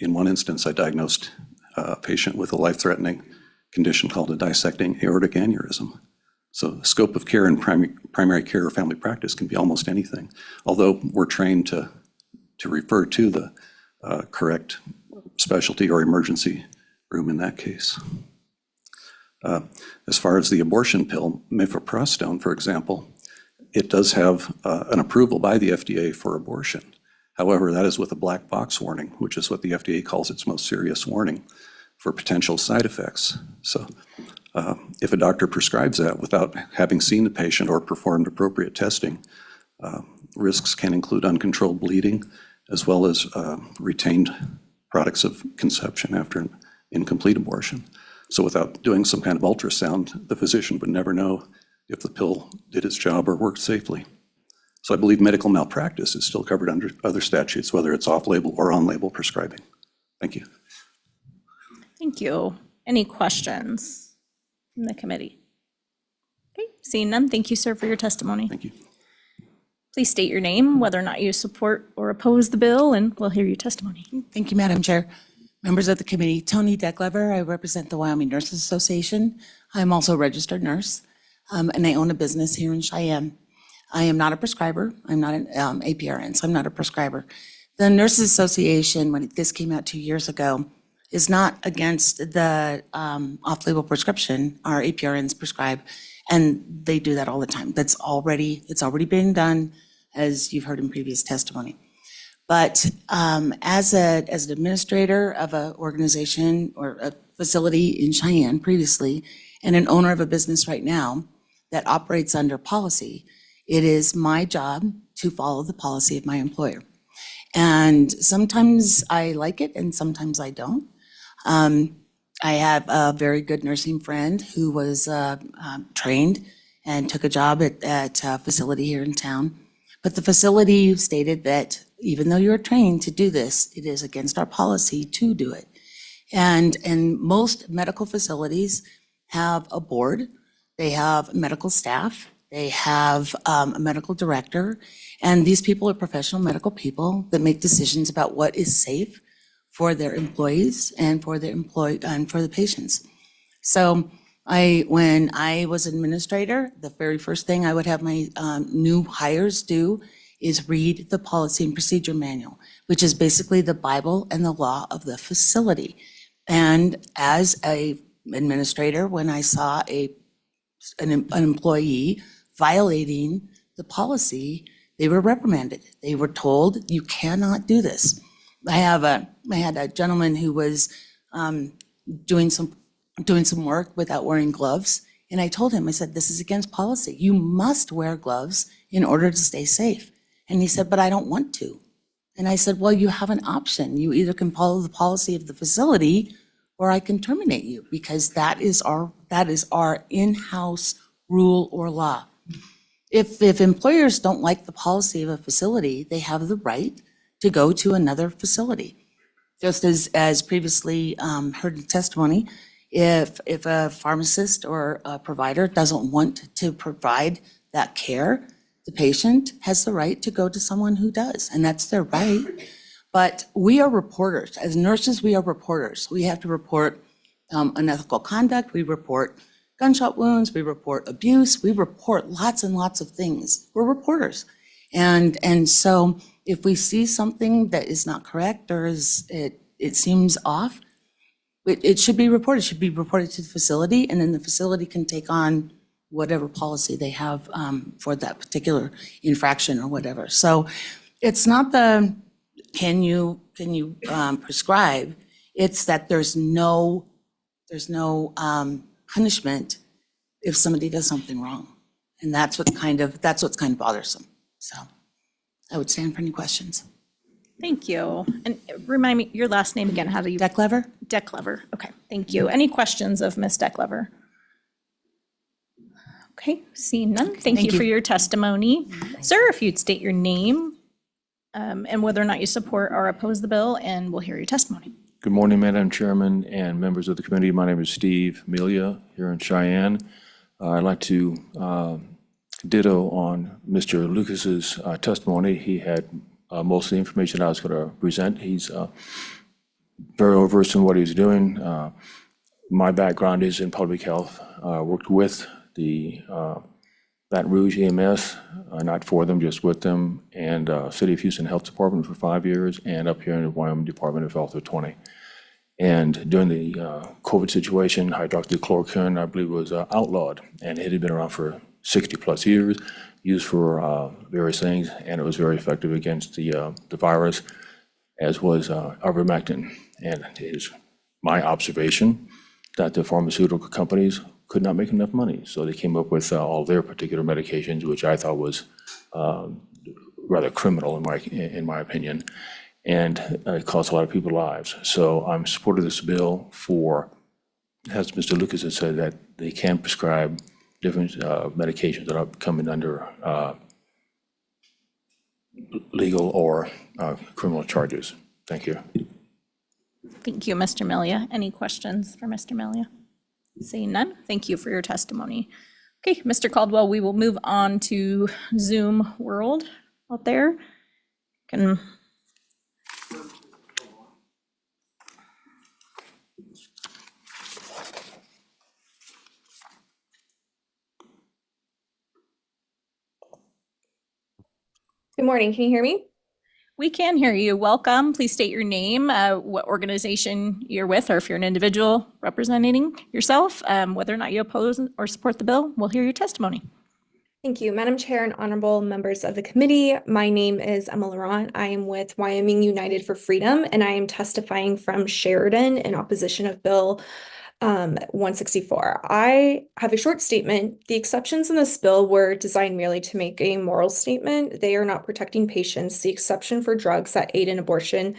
in one instance, I diagnosed a patient with a life-threatening condition called a dissecting aortic aneurysm. So the scope of care in primary care or family practice can be almost anything, although we're trained to refer to the correct specialty or emergency room in that case. As far as the abortion pill, mifepristone, for example, it does have an approval by the FDA for abortion. However, that is with a black box warning, which is what the FDA calls its most serious warning for potential side effects. So if a doctor prescribes that without having seen the patient or performed appropriate testing, risks can include uncontrolled bleeding, as well as retained products of conception after an incomplete abortion. So without doing some kind of ultrasound, the physician would never know if the pill did its job or worked safely. So I believe medical malpractice is still covered under other statutes, whether it's off-label or on-label prescribing. Thank you. Thank you. Any questions from the committee? Okay, seeing none, thank you, sir, for your testimony. Thank you. Please state your name, whether or not you support or oppose the bill, and we'll hear your testimony. Thank you, Madam Chair. Members of the committee, Tony Decklever, I represent the Wyoming Nurses Association. I'm also a registered nurse, and I own a business here in Cheyenne. I am not a prescriber. I'm not an APRN, so I'm not a prescriber. The Nurses Association, when this came out 2 years ago, is not against the off-label prescription. Our APRNs prescribe, and they do that all the time. It's already being done, as you've heard in previous testimony. But as an administrator of an organization or a facility in Cheyenne previously, and an owner of a business right now that operates under policy, it is my job to follow the policy of my employer. And sometimes I like it and sometimes I don't. I have a very good nursing friend who was trained and took a job at a facility here in town. But the facility stated that even though you're trained to do this, it is against our policy to do it. And most medical facilities have a board, they have medical staff, they have a medical director, and these people are professional medical people that make decisions about what is safe for their employees and for the patients. So when I was administrator, the very first thing I would have my new hires do is read the policy and procedure manual, which is basically the Bible and the law of the facility. And as a administrator, when I saw an employee violating the policy, they were reprimanded. They were told, you cannot do this. I had a gentleman who was doing some work without wearing gloves. And I told him, I said, this is against policy. You must wear gloves in order to stay safe. And he said, but I don't want to. And I said, well, you have an option. You either can follow the policy of the facility or I can terminate you, because that is our in-house rule or law. If employers don't like the policy of a facility, they have the right to go to another facility. Just as previously heard in testimony, if a pharmacist or a provider doesn't want to provide that care, the patient has the right to go to someone who does, and that's their right. But we are reporters. As nurses, we are reporters. We have to report unethical conduct. We report gunshot wounds. We report abuse. We report lots and lots of things. We're reporters. And so if we see something that is not correct or it seems off, it should be reported. It should be reported to the facility, and then the facility can take on whatever policy they have for that particular infraction or whatever. So it's not the can you prescribe, it's that there's no punishment if somebody does something wrong. And that's what's kind of bothersome. So I would stand for any questions. Thank you. And remind me your last name again. How do you? Declever? Declever. Okay, thank you. Any questions of Ms. Declever? Okay, seeing none. Thank you for your testimony. Sir, if you'd state your name and whether or not you support or oppose the bill, and we'll hear your testimony. Good morning, Madam Chairman and members of the committee. My name is Steve Melia here in Cheyenne. I'd like to ditto on Mr. Lucas's testimony. He had most of the information I was going to present. He's very well versed in what he's doing. My background is in public health. Worked with the Baton Rouge EMS, not for them, just with them, and City of Houston Health Department for 5 years, and up here in the Wyoming Department of Health for 20. And during the COVID situation, hydroxychloroquine, I believe, was outlawed, and it had been around for 60+ years, used for various things, and it was very effective against the virus, as was ivermectin. And it is my observation that the pharmaceutical companies could not make enough money, so they came up with all their particular medications, which I thought was rather criminal in my opinion, and it cost a lot of people lives. So I'm supporting this bill for, as Mr. Lucas has said, that they can prescribe different medications that are coming under legal or criminal charges. Thank you. Thank you, Mr. Melia. Any questions for Mr. Melia? Seeing none, thank you for your testimony. Okay, Mr. Caldwell, we will move on to Zoom world out there. Can Good morning. Can you hear me? We can hear you. Welcome. Please state your name, what organization you're with, or if you're an individual representing yourself, whether or not you oppose or support the bill. We'll hear your testimony. Thank you, Madam Chair and honorable members of the committee. My name is Emma Laurent. I am with Wyoming United for Freedom, and I am testifying from Sheridan in opposition of Bill 164. I have a short statement. The exceptions in this bill were designed merely to make a moral statement. They are not protecting patients. The exception for drugs that aid in abortion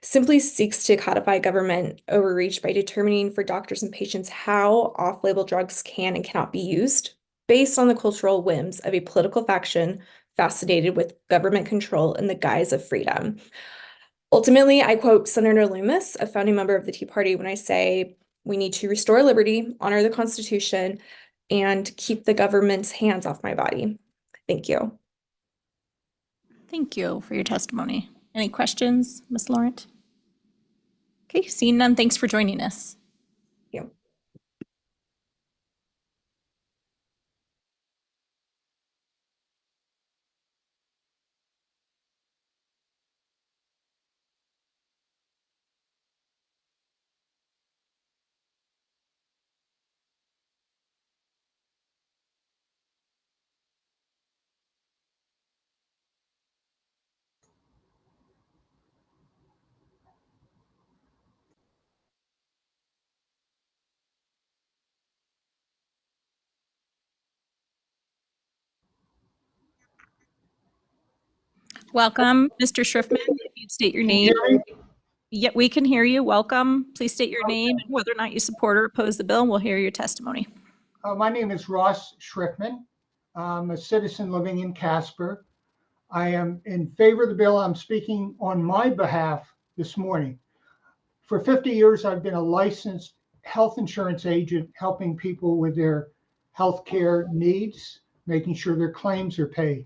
simply seeks to codify government overreach by determining for doctors and patients how off-label drugs can and cannot be used based on the cultural whims of a political faction fascinated with government control in the guise of freedom. Ultimately, I quote Senator Loomis, a founding member of the Tea Party, when I say, we need to restore liberty, honor the Constitution, and keep the government's hands off my body. Thank you. Thank you for your testimony. Any questions, Ms. Laurent? Okay, seeing none, thanks for joining us. Thank you. Welcome, Mr. Schriftman. If you'd state your name. Yeah, we can hear you. Welcome. Please state your name and whether or not you support or oppose the bill, and we'll hear your testimony. My name is Ross Schriftman. I'm a citizen living in Casper. I am in favor of the bill. I'm speaking on my behalf this morning. For 50 years, I've been a licensed health insurance agent helping people with their health care needs. making sure their claims are paid.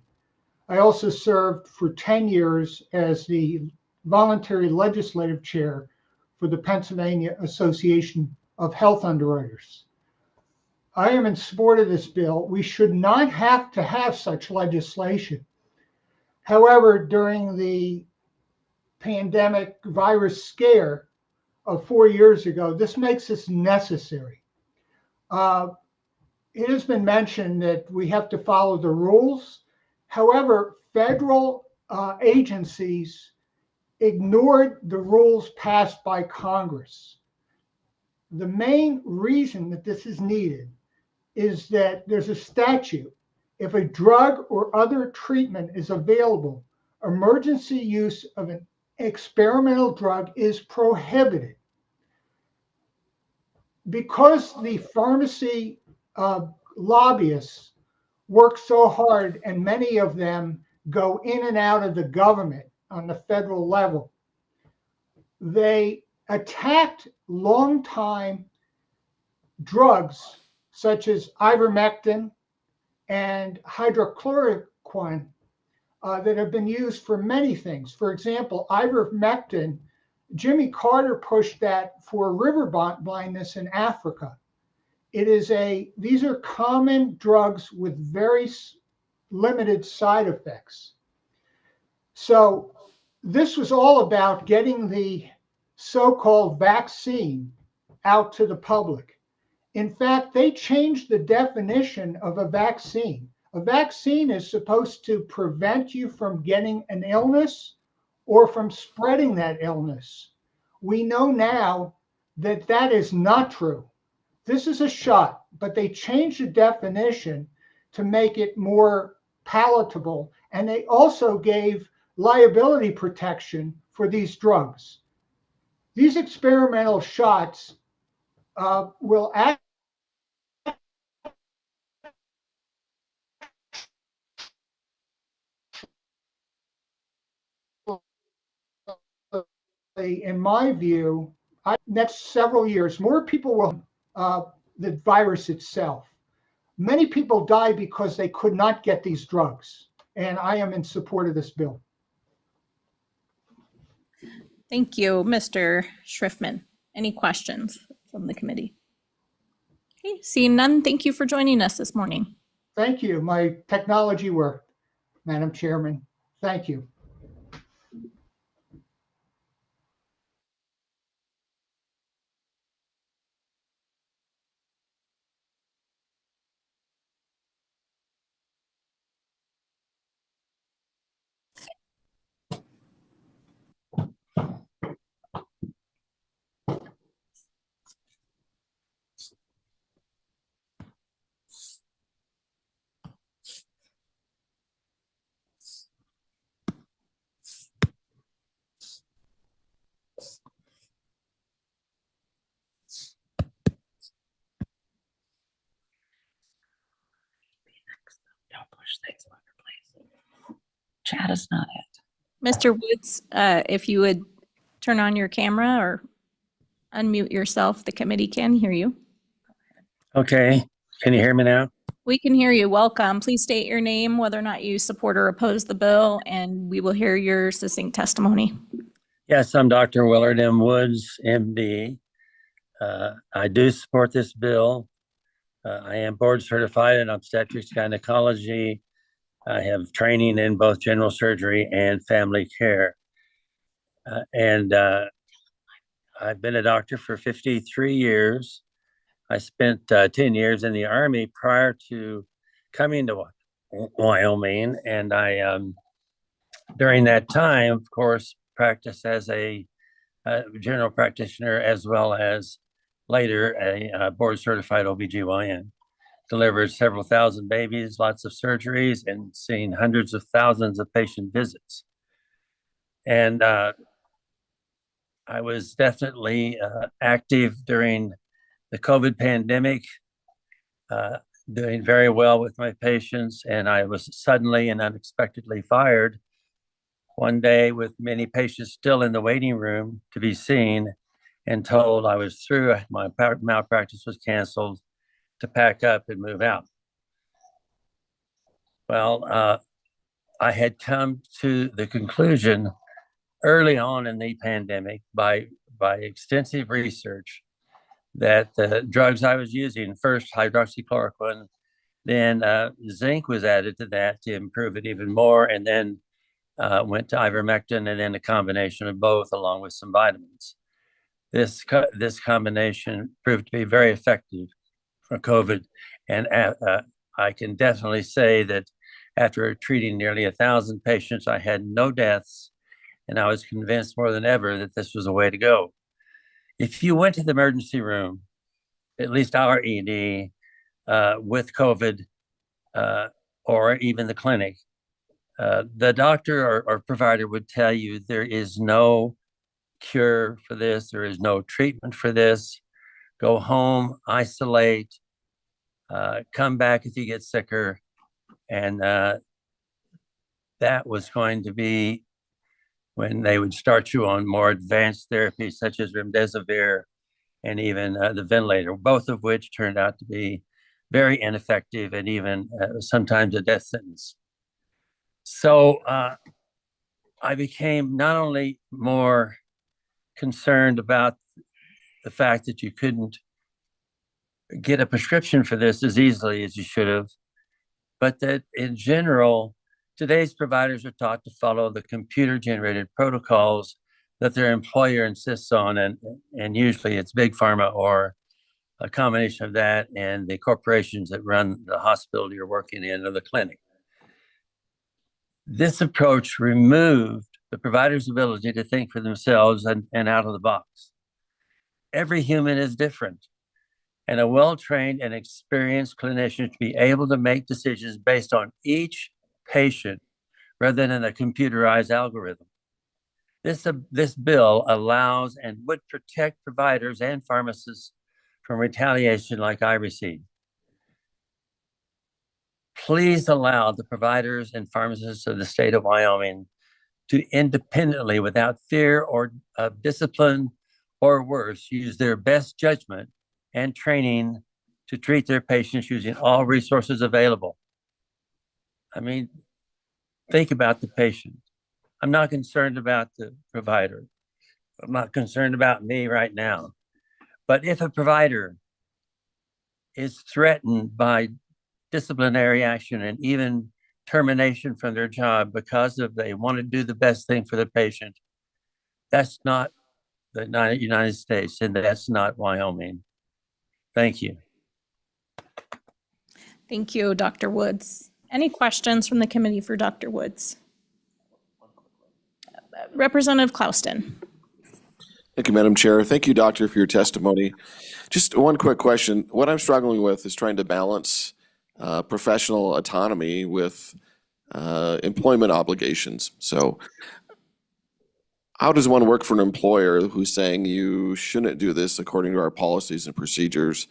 I also served for 10 years as the voluntary legislative chair for the Pennsylvania Association of Health Underwriters. I am in support of this bill. We should not have to have such legislation. However, during the pandemic virus scare of 4 years ago, this makes this necessary. It has been mentioned that we have to follow the rules. However, federal agencies ignored the rules passed by Congress. The main reason that this is needed is that there's a statute. If a drug or other treatment is available, emergency use of an experimental drug is prohibited. Because the pharmacy lobbyists work so hard, and many of them go in and out of the government on the federal level, they attacked longtime drugs such as ivermectin and hydrochloroquine that have been used for many things. For example, ivermectin, Jimmy Carter pushed that for river blindness in Africa. These are common drugs with very limited side effects. So this was all about getting the so-called vaccine out to the public. In fact, they changed the definition of a vaccine. A vaccine is supposed to prevent you from getting an illness or from spreading that illness. We know now that that is not true. This is a shot, but they changed the definition to make it more palatable, and they also gave liability protection for these drugs. These experimental shots will act in my view, next several years, more people will the virus itself. Many people die because they could not get these drugs, and I am in support of this bill. Thank you, Mr. Schriftman. Any questions from the committee? Okay, seeing none, thank you for joining us this morning. Thank you. My technology worked, Madam Chairman. Thank you. Chat is not it. Mr. Woods, if you would turn on your camera or unmute yourself, the committee can hear you. Okay, can you hear me now? We can hear you. Welcome. Please state your name, whether or not you support or oppose the bill, and we will hear your succinct testimony. Yes, I'm Dr. Willard M. Woods, MD. I do support this bill. I am board certified in obstetrics gynecology. I have training in both general surgery and family care. I've been a doctor for 53 years. I spent 10 years in the Army prior to coming to Wyoming. And I, during that time, of course, practiced as a general practitioner as well as later a board certified OBGYN. Delivered several thousand babies, lots of surgeries, and seen hundreds of thousands of patient visits. And I was definitely active during the COVID pandemic, doing very well with my patients. And I was suddenly and unexpectedly fired one day with many patients still in the waiting room to be seen, and told I was through, my malpractice was canceled, to pack up and move out. Well, I had come to the conclusion early on in the pandemic by extensive research that the drugs I was using, first hydroxychloroquine, then zinc was added to that to improve it even more, and then went to ivermectin, and then a combination of both along with some vitamins. This combination proved to be very effective for COVID, and I can definitely say that after treating nearly 1,000 patients, I had no deaths, and I was convinced more than ever that this was the way to go. If you went to the emergency room, at least our ED, with COVID, or even the clinic, the doctor or provider would tell you there is no cure for this, there is no treatment for this. Go home, isolate, come back if you get sicker. And that was going to be when they would start you on more advanced therapies such as remdesivir and even the ventilator, both of which turned out to be very ineffective and even sometimes a death sentence. So I became not only more concerned about the fact that you couldn't get a prescription for this as easily as you should have, but that in general, today's providers are taught to follow the computer-generated protocols that their employer insists on, and usually it's big pharma or a combination of that and the corporations that run the hospital you're working in or the clinic. This approach removed the provider's ability to think for themselves and out of the box. Every human is different, and a well-trained and experienced clinician to be able to make decisions based on each patient rather than a computerized algorithm. This bill allows and would protect providers and pharmacists from retaliation like I received. Please allow the providers and pharmacists of the state of Wyoming to independently, without fear or of discipline or worse, use their best judgment and training to treat their patients using all resources available. I mean, think about the patient. I'm not concerned about the provider. I'm not concerned about me right now. But if a provider is threatened by disciplinary action and even termination from their job because of they want to do the best thing for the patient, that's not the United States, and that's not Wyoming. Thank you. Thank you, Dr. Woods. Any questions from the committee for Dr. Woods? Representative Clouston. Thank you, Madam Chair. Thank you, Doctor, for your testimony. Just one quick question. What I'm struggling with is trying to balance professional autonomy with employment obligations. So how does one work for an employer who's saying you shouldn't do this according to our policies and procedures,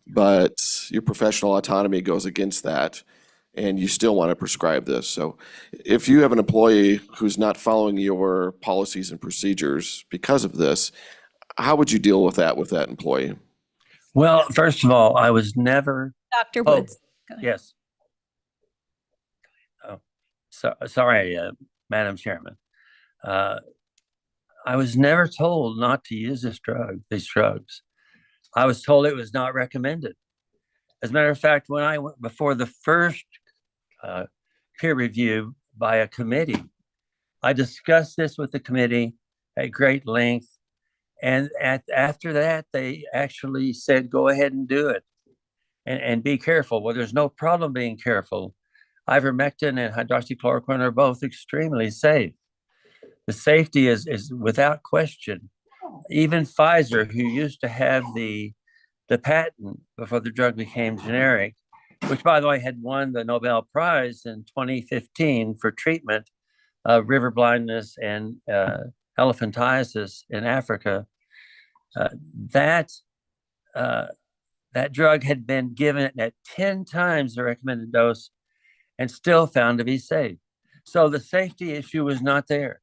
but your professional autonomy goes against that and you still want to prescribe this? So if you have an employee who's not following your policies and procedures because of this, how would you deal with that employee? Well, first of all, I was never. Dr. Woods. Go ahead. Yes. Oh, sorry, Madam Chairman. I was never told not to use these drugs. I was told it was not recommended. As a matter of fact, when I went before the first peer review by a committee, I discussed this with the committee at great length. And after that, they actually said, go ahead and do it and be careful. Well, there's no problem being careful. Ivermectin and hydroxychloroquine are both extremely safe. The safety is without question. Even Pfizer, who used to have the patent before the drug became generic, which by the way had won the Nobel Prize in 2015 for treatment of river blindness and elephantiasis in Africa, that drug had been given at 10 times the recommended dose and still found to be safe. So the safety issue was not there.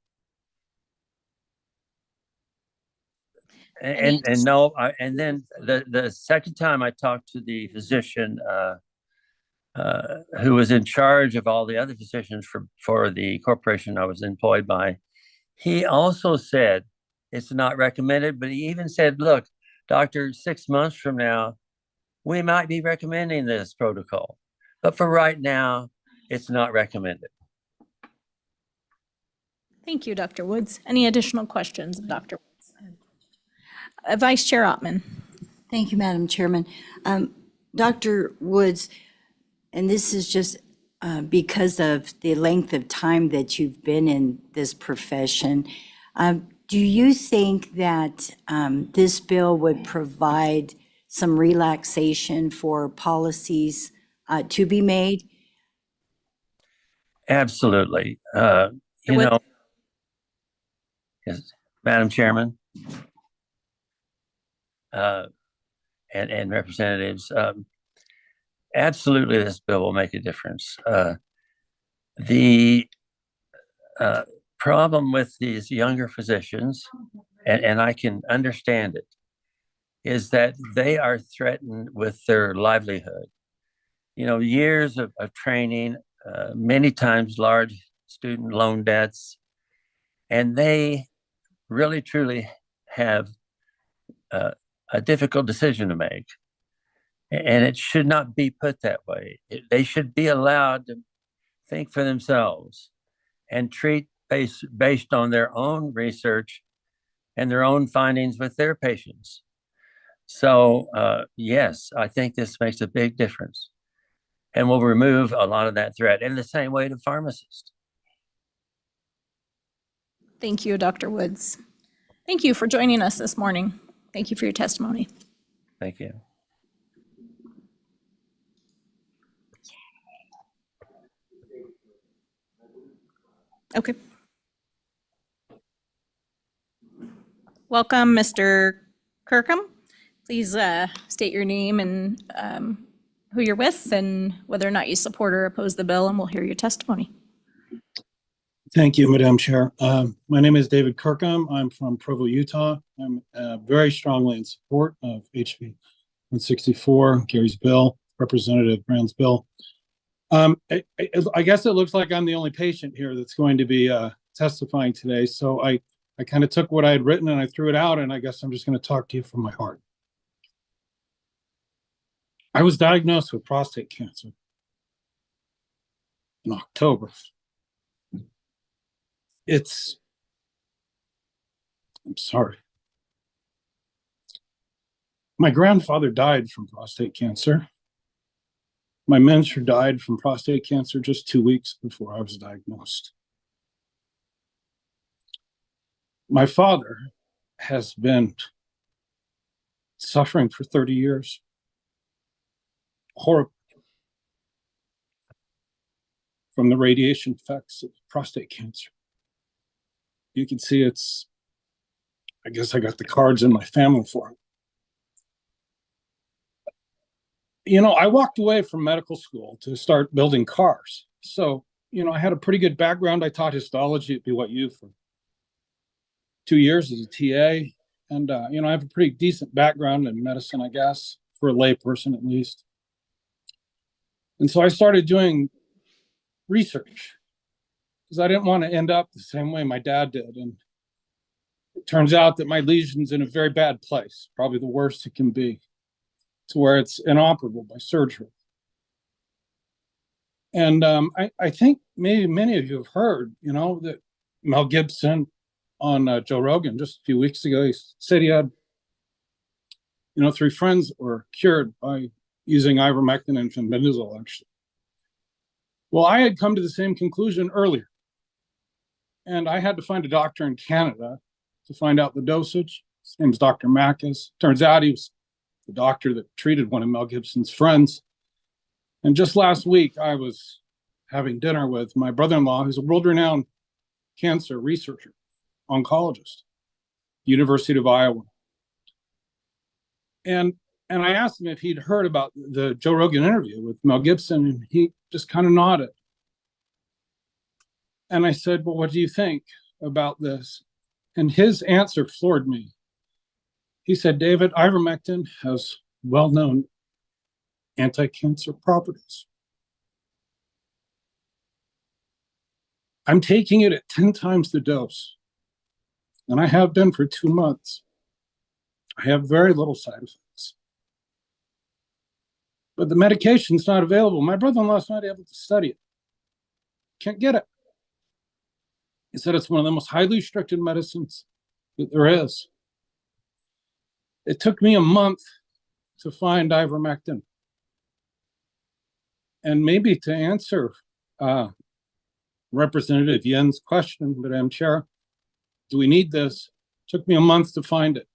And then the second time I talked to the physician, who was in charge of all the other physicians for the corporation I was employed by, he also said it's not recommended, but he even said, look, doctor, 6 months from now, we might be recommending this protocol, but for right now, it's not recommended. Thank you, Dr. Woods. Any additional questions of Dr. Woods? Vice Chair Ottman. Thank you, Madam Chairman. Dr. Woods, and this is just because of the length of time that you've been in this profession, do you think that this bill would provide some relaxation for policies to be made? Absolutely. You know, yes, Madam Chairman, and representatives, absolutely this bill will make a difference. The problem with these younger physicians, and I can understand it, is that they are threatened with their livelihood. You know, years of training, many times large student loan debts, and they really truly have a difficult decision to make. And it should not be put that way. They should be allowed to think for themselves and treat based on their own research and their own findings with their patients. So yes, I think this makes a big difference and will remove a lot of that threat, in the same way to pharmacists. Thank you, Dr. Woods. Thank you for joining us this morning. Thank you for your testimony. Thank you. Okay. Welcome, Mr. Kirkham. Please state your name and who you're with and whether or not you support or oppose the bill, and we'll hear your testimony. Thank you, Madam Chair. My name is David Kirkham. I'm from Provo, Utah. I'm very strongly in support of HB 164, Gary's bill, Representative Brown's bill. I guess it looks like I'm the only patient here that's going to be testifying today. So I kind of took what I had written and I threw it out, and I guess I'm just going to talk to you from my heart. I was diagnosed with prostate cancer in October. I'm sorry. My grandfather died from prostate cancer. My mentor died from prostate cancer just 2 weeks before I was diagnosed. My father has been suffering for 30 years. Horrible. From the radiation effects of prostate cancer. You can see I guess I got the cards in my family for it. You know, I walked away from medical school to start building cars. So, you know, I had a pretty good background. I taught histology at BYU for 2 years as a TA. And, you know, I have a pretty decent background in medicine, I guess, for a lay person at least. And so I started doing research because I didn't want to end up the same way my dad did. And it turns out that my lesion's in a very bad place, probably the worst it can be, to where it's inoperable by surgery. And I think maybe many of you have heard, you know, that Mel Gibson on Joe Rogan just a few weeks ago, he said he had, you know, 3 friends that were cured by using ivermectin and fenbendazole, actually. Well, I had come to the same conclusion earlier. And I had to find a doctor in Canada to find out the dosage. His name's Dr. Mackus. Turns out he was the doctor that treated one of Mel Gibson's friends. And just last week, I was having dinner with my brother-in-law, who's a world-renowned cancer researcher, oncologist, University of Iowa. And I asked him if he'd heard about the Joe Rogan interview with Mel Gibson, and he just kind of nodded. And I said, well, what do you think about this? And his answer floored me. He said, David, ivermectin has well-known anti-cancer properties. I'm taking it at 10 times the dose, and I have been for 2 months. I have very little side effects. But the medication's not available. My brother-in-law's not able to study it. Can't get it. He said it's one of the most highly restricted medicines that there is. It took me a month to find ivermectin. And maybe to answer Representative Yen's question, Madam Chair, do we need this? It took me a month to find it.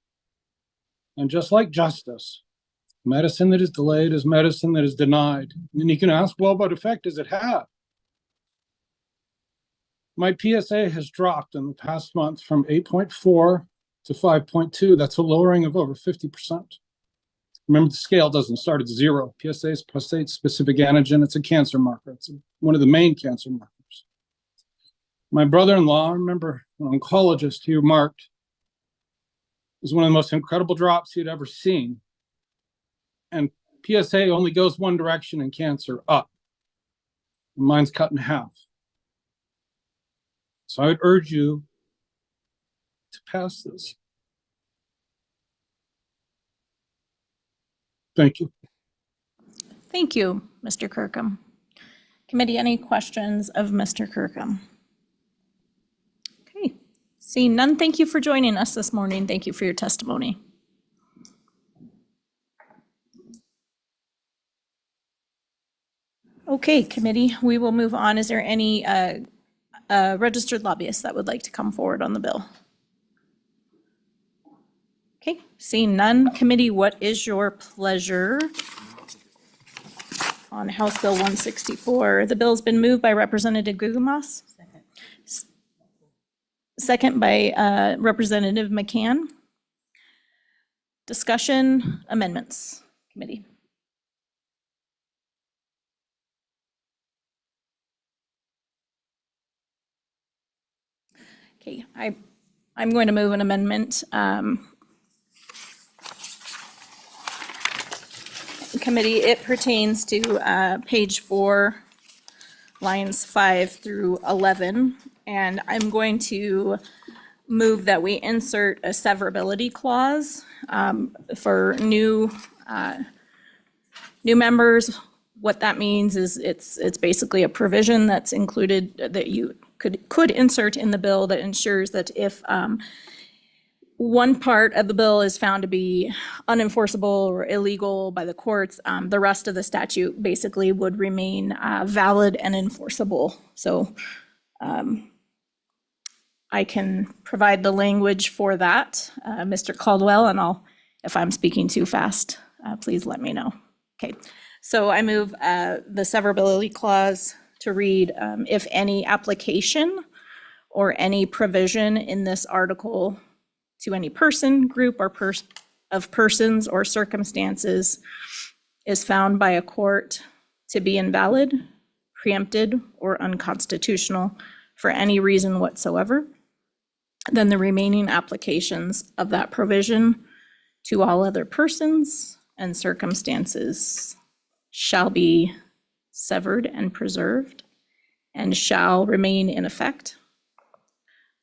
And just like justice, medicine that is delayed is medicine that is denied. And you can ask, well, what effect does it have? My PSA has dropped in the past month from 8.4 to 5.2. That's a lowering of over 50%. Remember, the scale doesn't start at 0. PSA is prostate-specific antigen. It's a cancer marker. It's one of the main cancer markers. My brother-in-law, I remember an oncologist he remarked, was one of the most incredible drops he had ever seen. And PSA only goes one direction in cancer, up. Mine's cut in half. So I would urge you to pass this. Thank you. Thank you, Mr. Kirkham. Committee, any questions of Mr. Kirkham? Okay, seeing none, thank you for joining us this morning. Thank you for your testimony. Okay, committee, we will move on. Is there any registered lobbyists that would like to come forward on the bill? Okay, seeing none. Committee, what is your pleasure on House Bill 164? The bill's been moved by Representative Gugumas. Second by Representative McCann. Discussion, amendments, committee. Okay, I'm going to move an amendment. Committee, it pertains to page 4, lines 5 through 11. And I'm going to move that we insert a severability clause for new members. What that means is it's basically a provision that's included that you could insert in the bill that ensures that if one part of the bill is found to be unenforceable or illegal by the courts, the rest of the statute basically would remain valid and enforceable. So I can provide the language for that, Mr. Caldwell, and if I'm speaking too fast, please let me know. Okay, so I move the severability clause to read, if any application or any provision in this article to any person, group, or of persons or circumstances is found by a court to be invalid, preempted, or unconstitutional for any reason whatsoever, then the remaining applications of that provision to all other persons and circumstances shall be severed and preserved and shall remain in effect.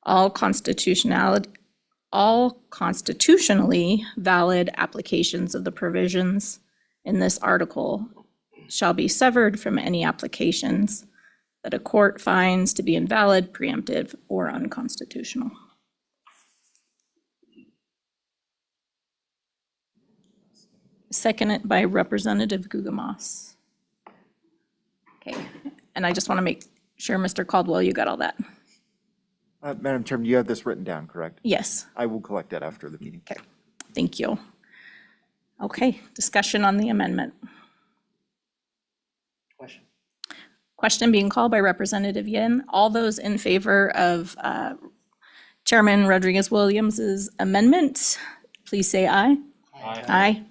All constitutionally valid applications of the provisions in this article shall be severed from any applications that a court finds to be invalid, preemptive, or unconstitutional. Seconded by Representative Gugumas. Okay, and I just want to make sure, Mr. Caldwell, you got all that? Madam Chairman, you have this written down, correct? Yes. I will collect that after the meeting. Okay, thank you. Okay, discussion on the amendment. Question being called by Representative Yin. All those in favor of Chairman Rodriguez-Williams's amendment, please say aye. Aye. Aye.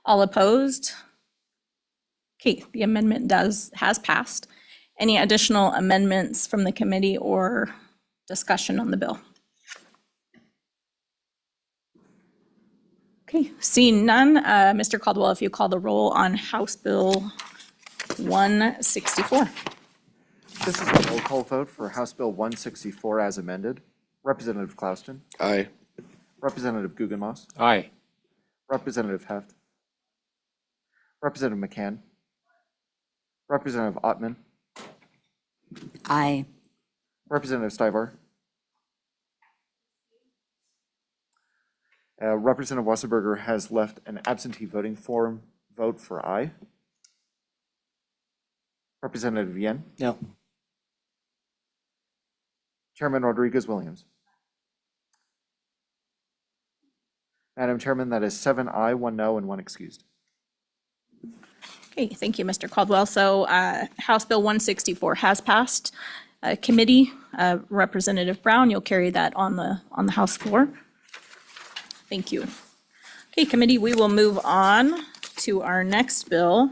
All opposed? Okay, the amendment has passed. Any additional amendments from the committee or discussion on the bill? Okay, seeing none, Mr. Caldwell, if you call the roll on House Bill 164. This is a roll call vote for House Bill 164 as amended. Representative Klauston. Aye. Representative Guggenmoss. Aye. Representative Heft. Representative McCann. Representative Ottman. Aye. Representative Stivar. Representative Wasserberger has left an absentee voting form vote for aye. Representative Yen. No. Chairman Rodriguez Williams. Madam Chairman, that is 7 aye, 1 no, and 1 excused. Okay, thank you, Mr. Caldwell. So House Bill 164 has passed. Committee, Representative Brown, you'll carry that on the House floor. Thank you. Okay, committee, we will move on to our next bill,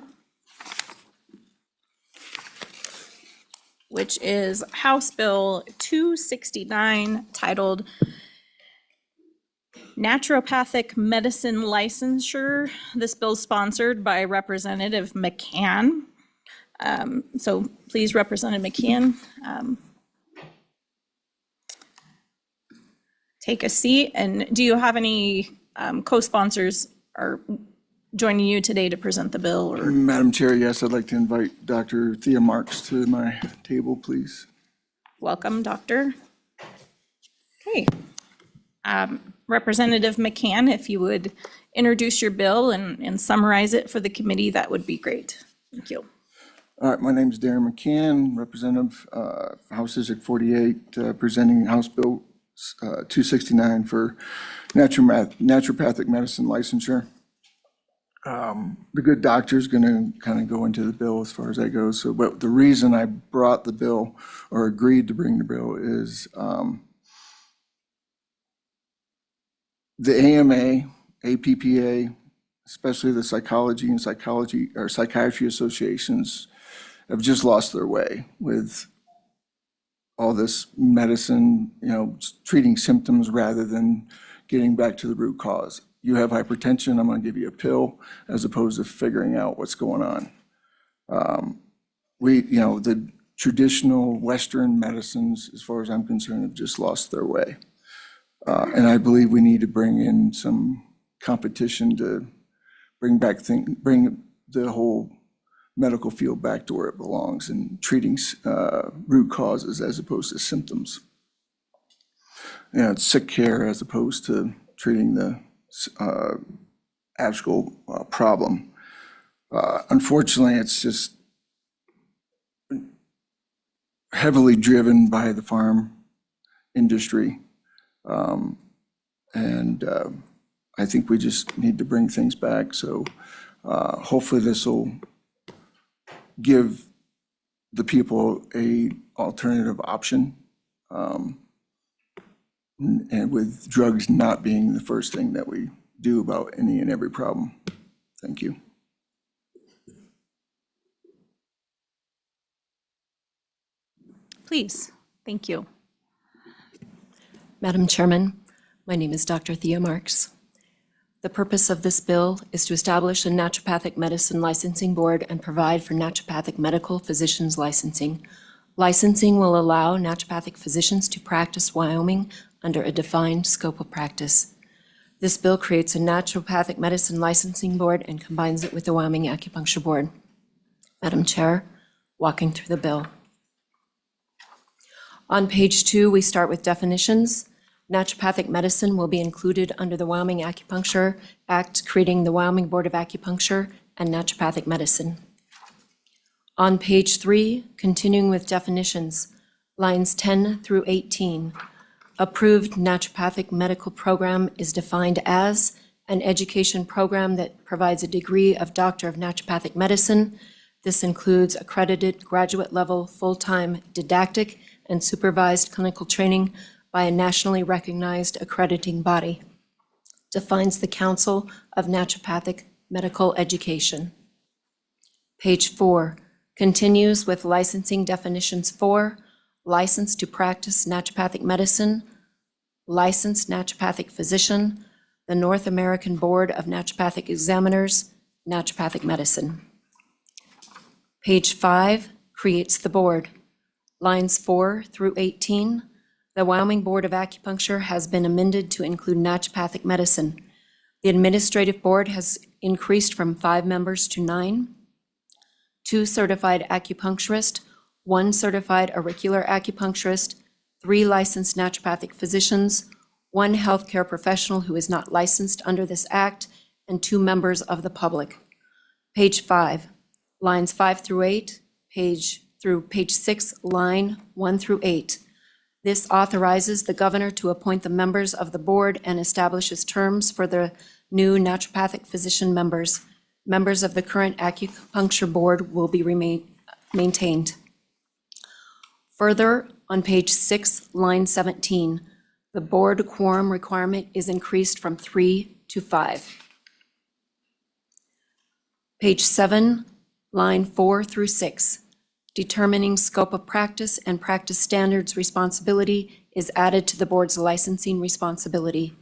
which is House Bill 269, titled Naturopathic Medicine Licensure. This bill is sponsored by Representative McCann. So please, Representative McCann, take a seat. And do you have any co-sponsors are joining you today to present the bill? Or Madam Chair, yes, I'd like to invite Dr. Thea Marks to my table, please. welcome, Doctor. Okay. Representative McCann, if you would introduce your bill and summarize it for the committee, that would be great. Thank you. All right, my name is Darren McCann, Representative, House District 48, presenting House Bill 269 for naturopathic medicine licensure. The good doctor is going to kind of go into the bill as far as that goes. So, but the reason I brought the bill or agreed to bring the bill is the AMA, APPA, especially the psychology and psychiatry associations have just lost their way with all this medicine, treating symptoms rather than getting back to the root cause. You have hypertension, I'm going to give you a pill, as opposed to figuring out what's going on. The traditional Western medicines, as far as I'm concerned, have just lost their way. And I believe we need to bring in some competition to bring the whole medical field back to where it belongs in treating root causes as opposed to symptoms. It's sick care as opposed to treating the actual problem. Unfortunately, it's just heavily driven by the farm industry. I think we just need to bring things back. So hopefully this will give the people a alternative option. And with drugs not being the first thing that we do about any and every problem. Thank you. Please, thank you. Madam Chairman, my name is Dr. Thea Marks. The purpose of this bill is to establish a naturopathic medicine licensing board and provide for naturopathic medical physicians licensing. Licensing will allow naturopathic physicians to practice Wyoming under a defined scope of practice. This bill creates a naturopathic medicine licensing board and combines it with the Wyoming Acupuncture Board. Madam Chair, walking through the bill. On page 2, we start with definitions. Naturopathic medicine will be included under the Wyoming Acupuncture Act, creating the Wyoming Board of Acupuncture and Naturopathic Medicine. On page 3, continuing with definitions, lines 10 through 18. Approved naturopathic medical program is defined as an education program that provides a degree of Doctor of Naturopathic Medicine. This includes accredited graduate level, full-time didactic and supervised clinical training by a nationally recognized accrediting body. Defines the Council of Naturopathic Medical Education. Page 4 continues with licensing definitions for license to practice naturopathic medicine, licensed naturopathic physician, the North American Board of Naturopathic Examiners, naturopathic medicine. Page 5 creates the board. Lines 4 through 18, the Wyoming Board of Acupuncture has been amended to include naturopathic medicine. The administrative board has increased from 5 members to 9. 2 certified acupuncturists, 1 certified auricular acupuncturist, 3 licensed naturopathic physicians, 1 healthcare professional who is not licensed under this act, and 2 members of the public. Page 5, lines 5 through 8, through page 6, line 1 through 8. This authorizes the governor to appoint the members of the board and establishes terms for the new naturopathic physician members. Members of the current acupuncture board will be maintained. Further, on page 6, line 17, the board quorum requirement is increased from 3 to 5. Page 7, line 4 through 6, determining scope of practice and practice standards responsibility is added to the board's licensing responsibility.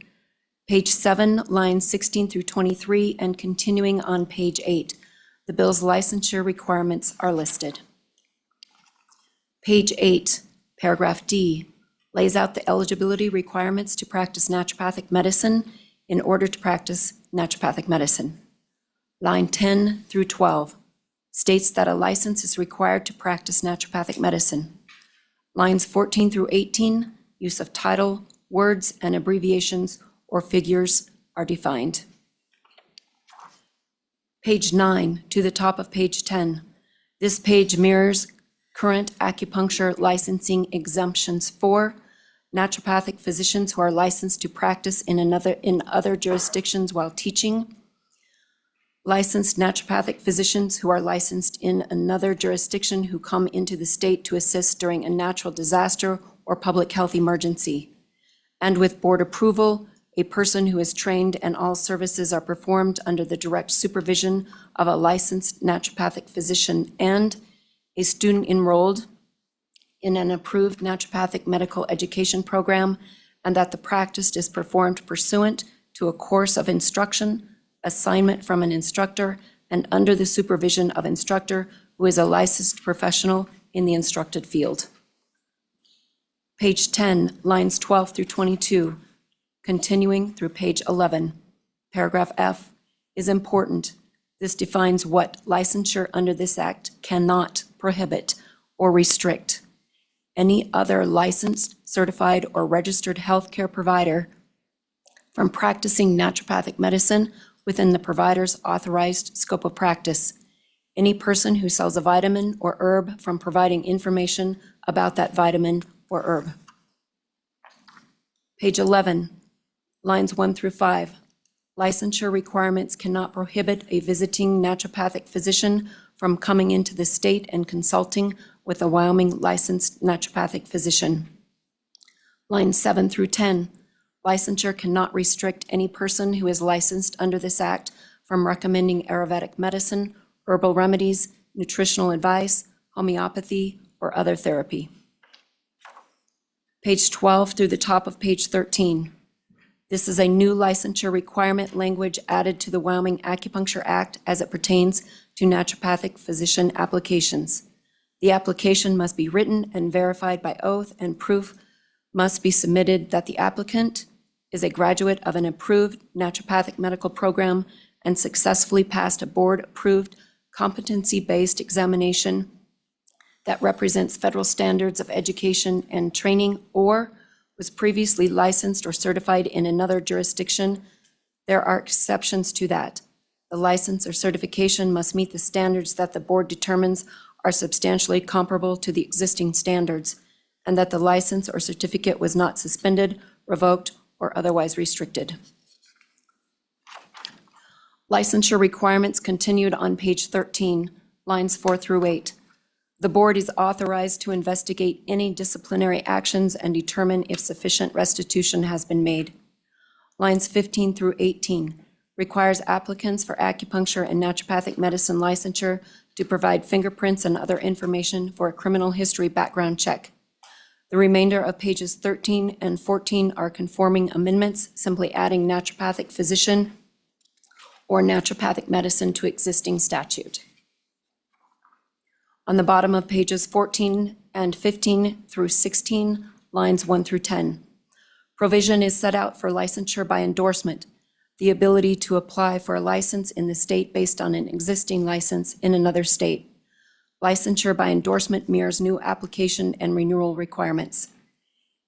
Page 7, lines 16 through 23, and continuing on page 8, the bill's licensure requirements are listed. Page 8, paragraph D, lays out the eligibility requirements to practice naturopathic medicine in order to practice naturopathic medicine. Line 10 through 12 states that a license is required to practice naturopathic medicine. Lines 14 through 18, use of title, words, and abbreviations or figures are defined. Page 9 to the top of page 10. This page mirrors current acupuncture licensing exemptions for naturopathic physicians who are licensed to practice in other jurisdictions while teaching, licensed naturopathic physicians who are licensed in another jurisdiction who come into the state to assist during a natural disaster or public health emergency. And with board approval, a person who is trained and all services are performed under the direct supervision of a licensed naturopathic physician and a student enrolled in an approved naturopathic medical education program, and that the practice is performed pursuant to a course of instruction, assignment from an instructor, and under the supervision of instructor who is a licensed professional in the instructed field. Page 10, lines 12 through 22, continuing through page 11. Paragraph F is important. This defines what licensure under this act cannot prohibit or restrict. Any other licensed, certified, or registered healthcare provider from practicing naturopathic medicine within the provider's authorized scope of practice. Any person who sells a vitamin or herb from providing information about that vitamin or herb. Page 11, lines 1 through 5. Licensure requirements cannot prohibit a visiting naturopathic physician from coming into the state and consulting with a Wyoming licensed naturopathic physician. Lines 7 through 10. Licensure cannot restrict any person who is licensed under this act from recommending Ayurvedic medicine, herbal remedies, nutritional advice, homeopathy, or other therapy. Page 12 through the top of page 13. This is a new licensure requirement language added to the Wyoming Acupuncture Act as it pertains to naturopathic physician applications. The application must be written and verified by oath, and proof must be submitted that the applicant is a graduate of an approved naturopathic medical program and successfully passed a board-approved competency-based examination that represents federal standards of education and training, or was previously licensed or certified in another jurisdiction. There are exceptions to that. The license or certification must meet the standards that the board determines are substantially comparable to the existing standards, and that the license or certificate was not suspended, revoked, or otherwise restricted. Licensure requirements continued on page 13, lines 4 through 8. The board is authorized to investigate any disciplinary actions and determine if sufficient restitution has been made. Lines 15 through 18 requires applicants for acupuncture and naturopathic medicine licensure to provide fingerprints and other information for a criminal history background check. The remainder of pages 13 and 14 are conforming amendments, simply adding naturopathic physician or naturopathic medicine to existing statute. On the bottom of pages 14 and 15 through 16, lines 1 through 10. Provision is set out for licensure by endorsement, the ability to apply for a license in the state based on an existing license in another state. Licensure by endorsement mirrors new application and renewal requirements.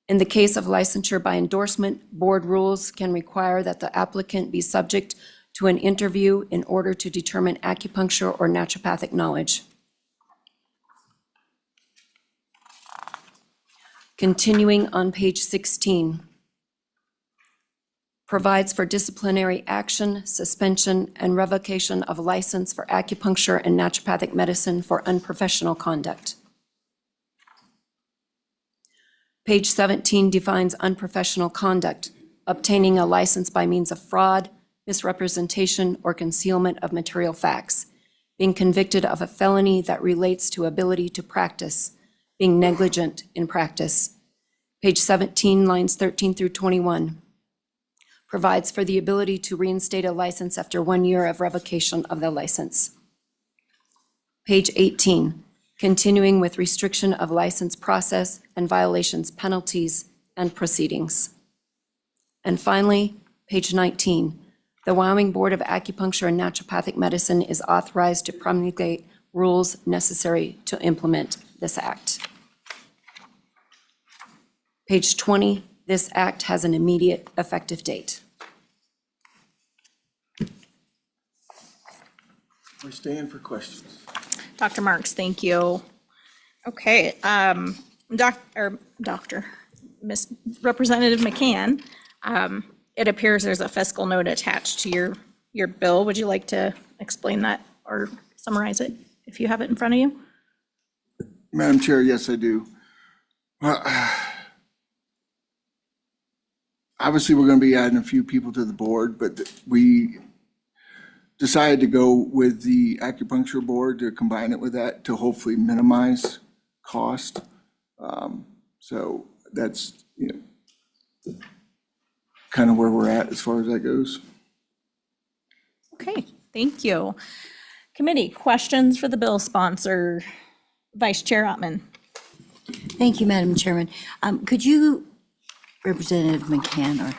In the case of licensure by endorsement, board rules can require that the applicant be subject to an interview in order to determine acupuncture or naturopathic knowledge. Continuing on page 16. Provides for disciplinary action, suspension, and revocation of license for acupuncture and naturopathic medicine for unprofessional conduct. Page 17 defines unprofessional conduct, obtaining a license by means of fraud, misrepresentation, or concealment of material facts, being convicted of a felony that relates to ability to practice, being negligent in practice. Page 17, lines 13 through 21. Provides for the ability to reinstate a license after 1 year of revocation of the license. Page 18, continuing with restriction of license process and violations penalties and proceedings. And finally, page 19, the Wyoming Board of Acupuncture and Naturopathic Medicine is authorized to promulgate rules necessary to implement this act. Page 20, this act has an immediate effective date. We're staying for questions. Dr. Marks, thank you. Okay, Miss Representative McCann, it appears there's a fiscal note attached to your bill. Would you like to explain that or summarize it if you have it in front of you? Madam Chair, yes, I do. Obviously, we're going to be adding a few people to the board, but we decided to go with the acupuncture board to combine it with that to hopefully minimize cost. So that's, kind of where we're at as far as that goes. Okay, thank you. Committee, questions for the bill sponsor, Vice Chair Ottman? Thank you, Madam Chairman. Could you, Representative McCann or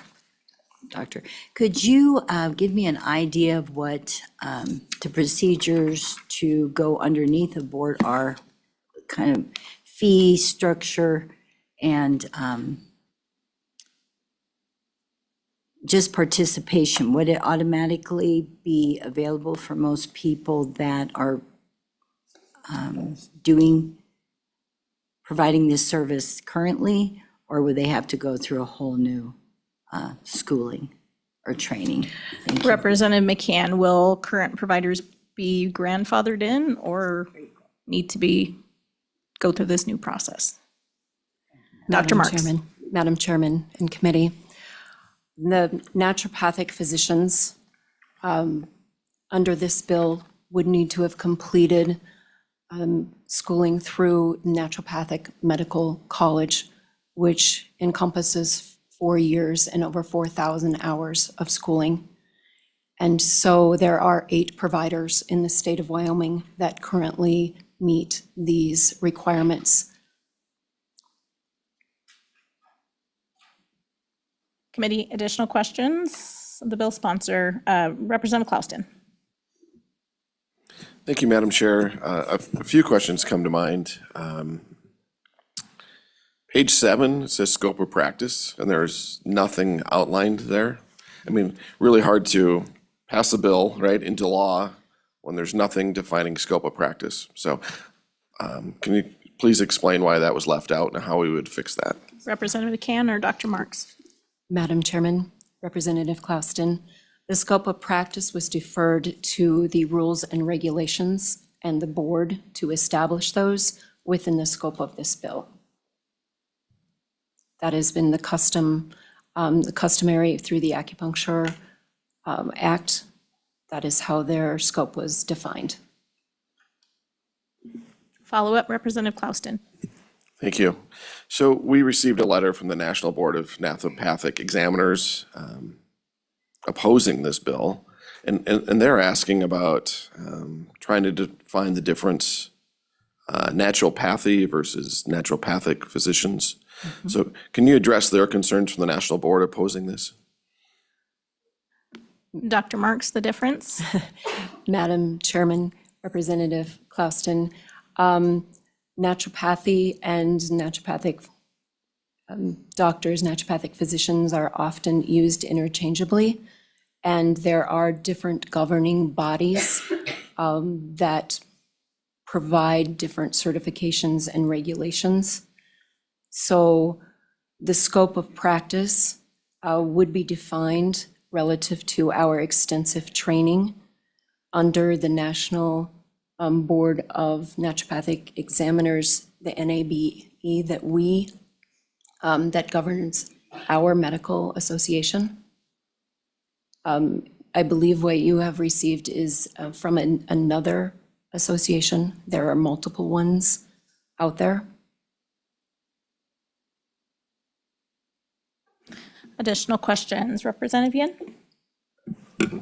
Doctor, could you give me an idea of what the procedures to go underneath a board are, kind of fee structure and just participation? Would it automatically be available for most people that are providing this service currently, or would they have to go through a whole new schooling or training? Thank you. Representative McCann, will current providers be grandfathered in or need to go through this new process? Dr. Marks. Madam Chairman and committee, the naturopathic physicians under this bill would need to have completed schooling through Naturopathic Medical College, which encompasses 4 years and over 4,000 hours of schooling. And so there are 8 providers in the state of Wyoming that currently meet these requirements. Committee, additional questions of the bill sponsor, Representative Klauston. Thank you, Madam Chair. A few questions come to mind. Page 7 says scope of practice, and there's nothing outlined there. I mean, really hard to pass a bill, right, into law when there's nothing defining scope of practice. So can you please explain why that was left out and how we would fix that? Representative McCann or Dr. Marks? Madam Chairman, Representative Klauston, the scope of practice was deferred to the rules and regulations and the board to establish those within the scope of this bill. That has been the customary through the Acupuncture Act. That is how their scope was defined. Follow-up, Representative Klauston. Thank you. So we received a letter from the National Board of Naturopathic Examiners opposing this bill, and they're asking about trying to define the difference naturopathy versus naturopathic physicians. So can you address their concerns from the national board opposing this? Dr. Marks, the difference? Madam Chairman, Representative Klauston, naturopathy and naturopathic doctors, naturopathic physicians are often used interchangeably, and there are different governing bodies that provide different certifications and regulations. So the scope of practice would be defined relative to our extensive training under the National Board of Naturopathic Examiners, the NABE, that governs our medical association. I believe what you have received is from another association. There are multiple ones out there. Additional questions, Representative Yen?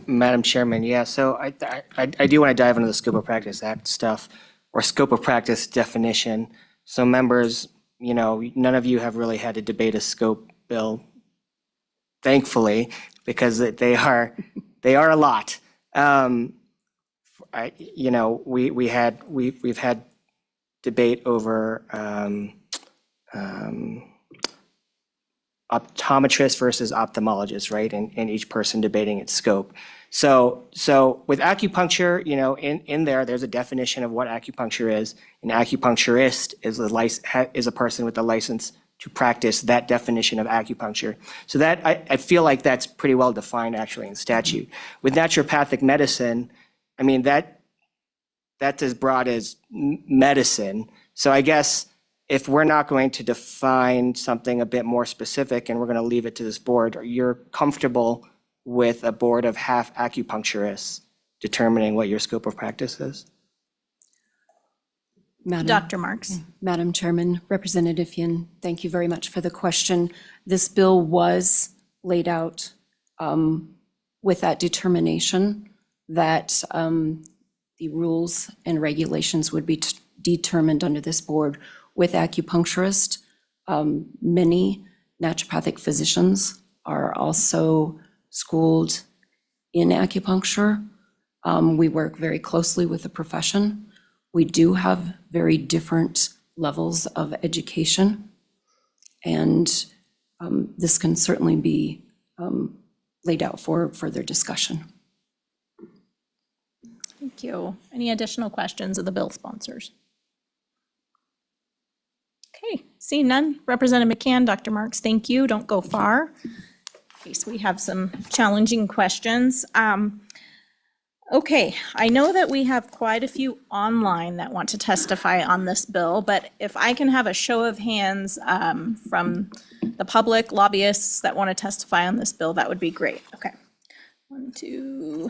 Madam Chairman, yeah, so I do want to dive into the Scope of Practice Act stuff, or Scope of Practice definition. So members, none of you have really had to debate a scope bill, thankfully, because they are a lot. We've had debate over optometrists versus ophthalmologists, right? And each person debating its scope. So with acupuncture, in there's a definition of what acupuncture is. An acupuncturist is a person with a license to practice that definition of acupuncture. So that, I feel like that's pretty well defined actually in statute. With naturopathic medicine, I mean, that's as broad as medicine. So I guess if we're not going to define something a bit more specific and we're going to leave it to this board, you're comfortable with a board of half acupuncturists determining what your scope of practice is? Dr. Marks. Madam Chairman, Representative Yin, thank you very much for the question. This bill was laid out with that determination that the rules and regulations would be determined under this board. With acupuncturists, many naturopathic physicians are also schooled in acupuncture. We work very closely with the profession. We do have very different levels of education, and this can certainly be laid out for further discussion. Thank you. Any additional questions of the bill sponsors? Okay, seeing none. Representative McCann, Dr. Marks, thank you. Don't go far in case we have some challenging questions. Okay, I know that we have quite a few online that want to testify on this bill, but if I can have a show of hands from the public, lobbyists that want to testify on this bill, that would be great. Okay. 1, 2,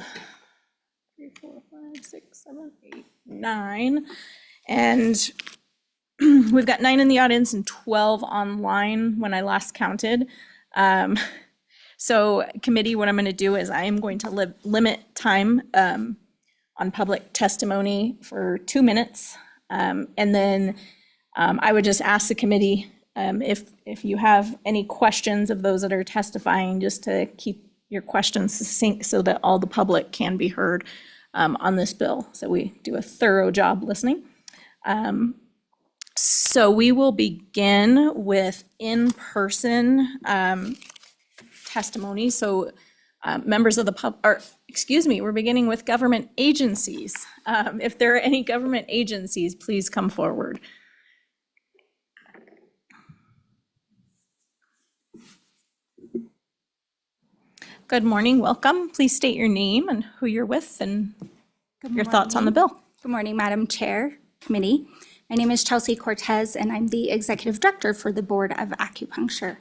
3, 4, 5, 6, 7, 8, 9. And we've got 9 in the audience and 12 online when I last counted. So committee, what I'm going to do is I am going to limit time on public testimony for 2 minutes. And then I would just ask the committee if you have any questions of those that are testifying, just to keep your questions succinct so that all the public can be heard on this bill. So we do a thorough job listening. So we will begin with in-person testimony. So members of the we're beginning with government agencies. If there are any government agencies, please come forward. Good morning, welcome. Please state your name and who you're with and your thoughts on the bill. Good morning, Madam Chair, Committee. My name is Chelsea Cortez, and I'm the Executive Director for the Board of Acupuncture.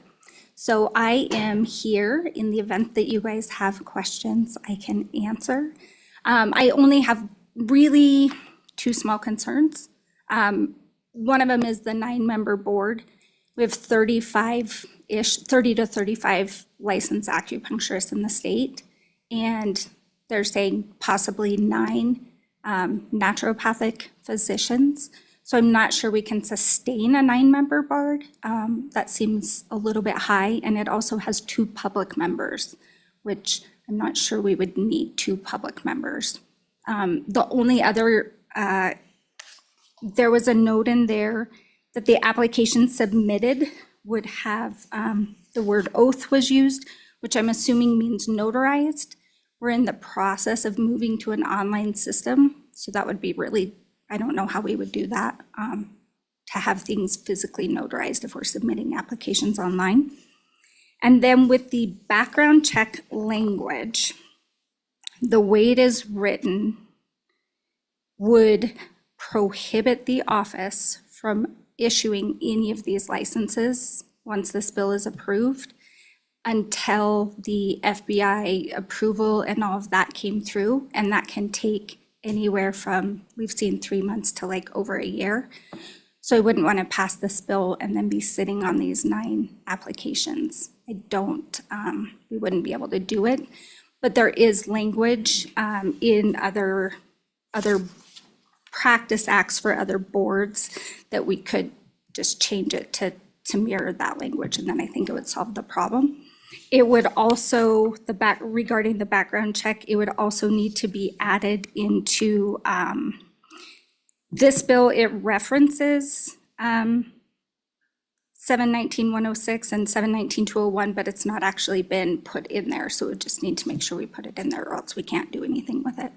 So I am here in the event that you guys have questions I can answer. I only have really 2 small concerns. One of them is the 9-member board. We have 30 to 35 licensed acupuncturists in the state, and they're saying possibly 9 naturopathic physicians. So I'm not sure we can sustain a 9-member board. That seems a little bit high, and it also has 2 public members, which I'm not sure we would need 2 public members. The only other, there was a note in there that the application submitted would have, the word oath was used, which I'm assuming means notarized. We're in the process of moving to an online system, so that would be really, I don't know how we would do that, to have things physically notarized if we're submitting applications online. And then with the background check language, the way it is written would prohibit the office from issuing any of these licenses once this bill is approved until the FBI approval and all of that came through. And that can take anywhere from, we've seen 3 months to like over a year. So I wouldn't want to pass this bill and then be sitting on these 9 applications. I don't, we wouldn't be able to do it. But there is language in other practice acts for other boards that we could just change it to mirror that language, and then I think it would solve the problem. It would also, regarding the background check, it would also need to be added into this bill. It references 719-106 and 719-201, but it's not actually been put in there, so we just need to make sure we put it in there, or else we can't do anything with it.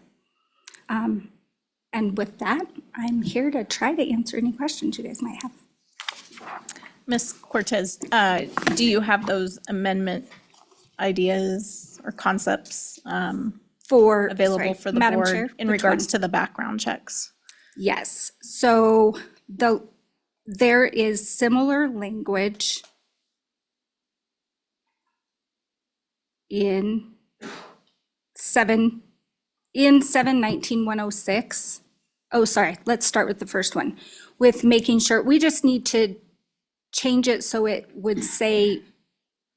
And with that, I'm here to try to answer any questions you guys might have. Ms. Cortez, do you have those amendment ideas or concepts available for the Madam board Chair, in which regards one? to the background checks? Yes, so there is similar language in 719-106. Oh, sorry, let's start with the first one. With making sure, we just need to change it so it would say,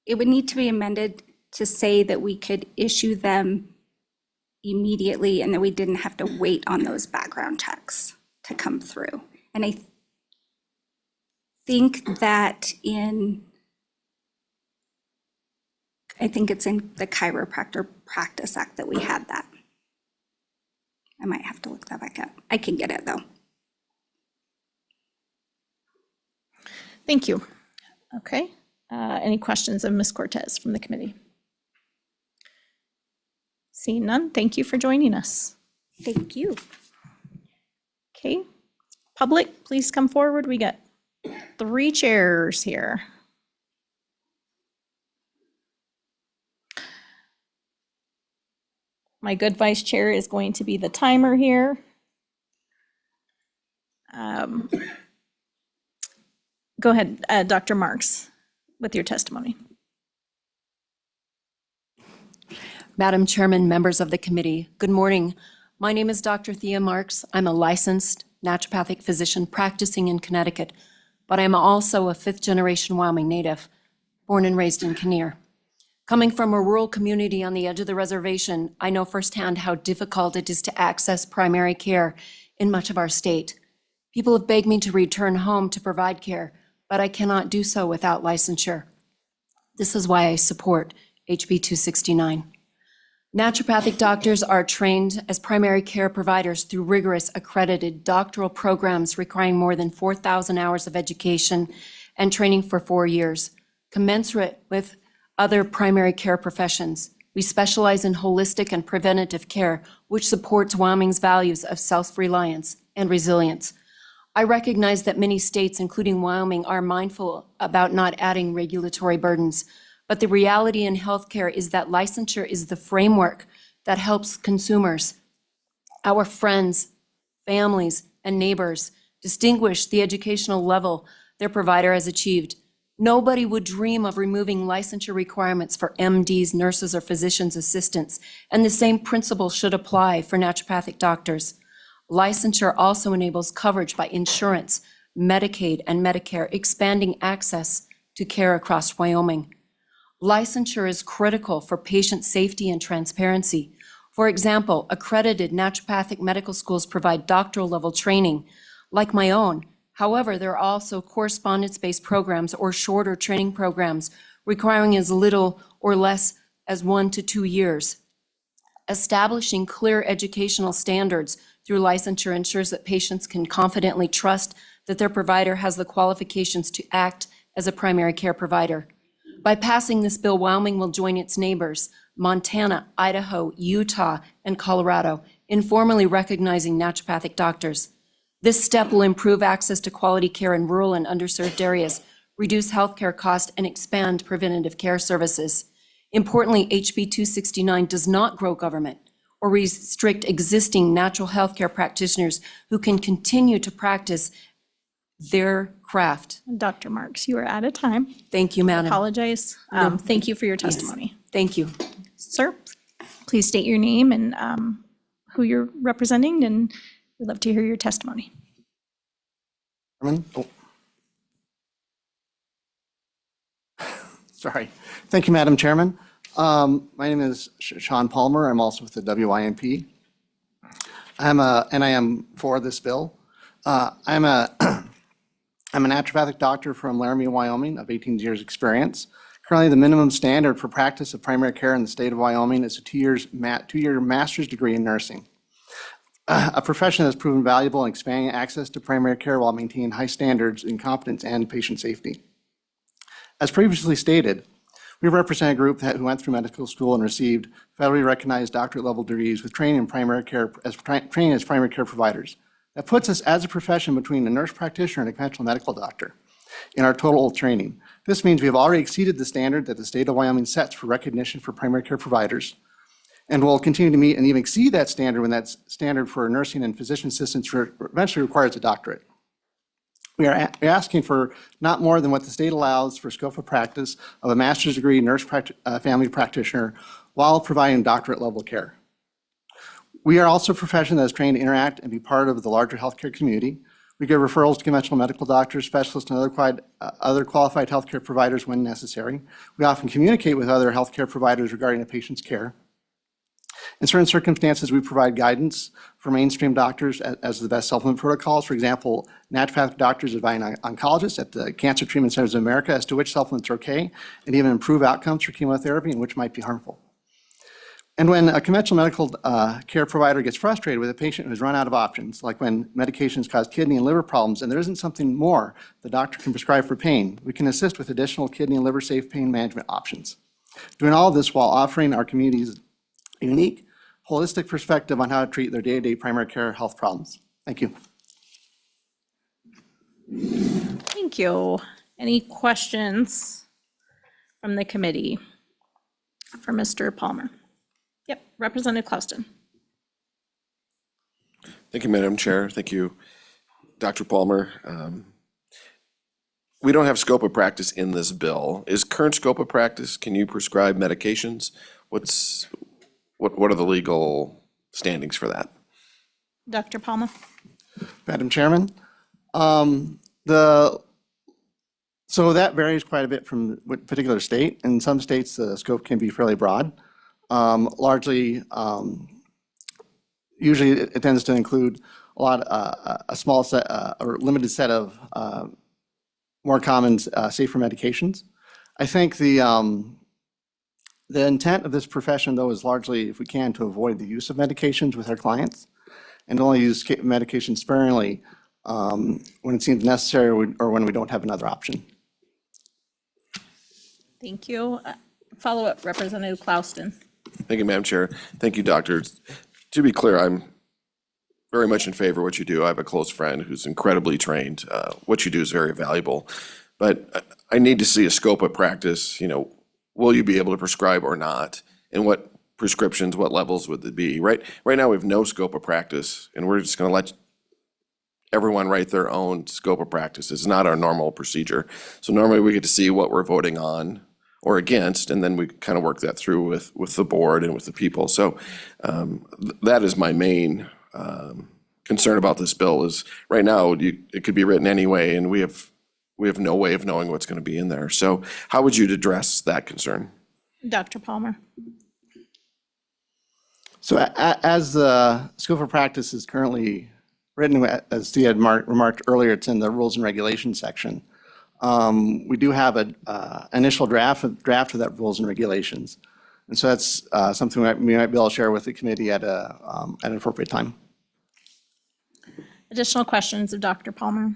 it would need to be amended to say that we could issue them immediately and that we didn't have to wait on those background checks to come through. And I think that I think it's in the Chiropractor Practice Act that we had that. I might have to look that back up. I can get it though. Thank you. Okay. Any questions of Ms. Cortez from the committee? Seeing none, thank you for joining us. Thank you. Okay. Public, please come forward. We got 3 chairs here. My good vice chair is going to be the timer here. Go ahead, Dr. Marks, with your testimony. Madam Chairman, members of the committee, good morning. My name is Dr. Thea Marks. I'm a licensed naturopathic physician practicing in Connecticut, but I'm also a 5th-generation Wyoming native, born and raised in Kinnear. Coming from a rural community on the edge of the reservation, I know firsthand how difficult it is to access primary care in much of our state. People have begged me to return home to provide care, but I cannot do so without licensure. This is why I support HB 269. Naturopathic doctors are trained as primary care providers through rigorous accredited doctoral programs requiring more than 4,000 hours of education and training for 4 years, commensurate with other primary care professions. We specialize in holistic and preventative care, which supports Wyoming's values of self-reliance and resilience. I recognize that many states, including Wyoming, are mindful about not adding regulatory burdens, but the reality in healthcare is that licensure is the framework that helps consumers, our friends, families, and neighbors distinguish the educational level their provider has achieved. Nobody would dream of removing licensure requirements for MDs, nurses, or physician's assistants, and the same principle should apply for naturopathic doctors. Licensure also enables coverage by insurance, Medicaid, and Medicare, expanding access to care across Wyoming. Licensure is critical for patient safety and transparency. For example, accredited naturopathic medical schools provide doctoral level training. like my own. However, there are also correspondence-based programs or shorter training programs requiring as little or less as 1 to 2 years. Establishing clear educational standards through licensure ensures that patients can confidently trust that their provider has the qualifications to act as a primary care provider. By passing this bill, Wyoming will join its neighbors, Montana, Idaho, Utah, and Colorado, in formally recognizing naturopathic doctors. This step will improve access to quality care in rural and underserved areas, reduce healthcare costs, and expand preventative care services. Importantly, HB 269 does not grow government or restrict existing natural healthcare practitioners who can continue to practice their craft. Dr. Marks, you are out of time. Thank you, Madam. Apologize. Thank you for your testimony. Thank you. Sir, please state your name and who you're representing, and we'd love to hear your testimony. Sorry. Thank you, Madam Chairman. My name is Sean Palmer. I'm also with the WYMP. And I am for this bill. I'm a naturopathic doctor from Laramie, Wyoming, of 18 years experience. Currently, the minimum standard for practice of primary care in the state of Wyoming is a two-year master's degree in nursing. A profession that's proven valuable in expanding access to primary care while maintaining high standards in competence and patient safety. As previously stated, we represent a group who went through medical school and received federally recognized doctorate level degrees with training in primary care training as primary care providers. That puts us as a profession between a nurse practitioner and a conventional medical doctor in our total training. This means we have already exceeded the standard that the state of Wyoming sets for recognition for primary care providers, and will continue to meet and even exceed that standard when that standard for nursing and physician assistants eventually requires a doctorate. We are asking for not more than what the state allows for scope of practice of a master's degree nurse family practitioner while providing doctorate level care. We are also a profession that is trained to interact and be part of the larger healthcare community. We give referrals to conventional medical doctors, specialists, and other qualified healthcare providers when necessary. We often communicate with other healthcare providers regarding a patient's care. In certain circumstances, we provide guidance for mainstream doctors as the best supplement protocols. For example, naturopathic doctors advise oncologists at the Cancer Treatment Centers of America as to which supplements are okay, and even improve outcomes for chemotherapy and which might be harmful. And when a conventional medical care provider gets frustrated with a patient who's run out of options, like when medications cause kidney and liver problems and there isn't something more the doctor can prescribe for pain, we can assist with additional kidney and liver safe pain management options. Doing all of this while offering our communities a unique, holistic perspective on how to treat their day-to-day primary care health problems. Thank you. Thank you. Any questions from the committee for Mr. Palmer? Yep, Representative Clouston. Thank you, Madam Chair. Thank you, Dr. Palmer. We don't have scope of practice in this bill. Is current scope of practice, can you prescribe medications? What are the legal standings for that? Dr. Palmer. Madam Chairman, so that varies quite a bit from what particular state. In some states, the scope can be fairly broad. Largely, usually it tends to include a small set or limited set of more common safer medications. I think the intent of this profession, though, is largely, if we can, to avoid the use of medications with our clients and only use medications sparingly when it seems necessary or when we don't have another option. Thank you. Follow-up, Representative Clouston. Thank you, Madam Chair. Thank you, doctors. To be clear, I'm very much in favor of what you do. I have a close friend who's incredibly trained. What you do is very valuable. But I need to see a scope of practice. Will you be able to prescribe or not? And what prescriptions, what levels would it be? Right now, we have no scope of practice, and we're just going to let everyone write their own scope of practice. It's not our normal procedure. So normally we get to see what we're voting on or against, and then we kind of work that through with the board and with the people. So that is my main concern about this bill is right now, it could be written any way, and we have no way of knowing what's going to be in there. So how would you address that concern? Dr. Palmer. So as the scope of practice is currently written, as Thea had remarked earlier, it's in the rules and regulations section. We do have an initial draft of that rules and regulations. And so that's something we might be able to share with the committee at an appropriate time. Additional questions of Dr. Palmer?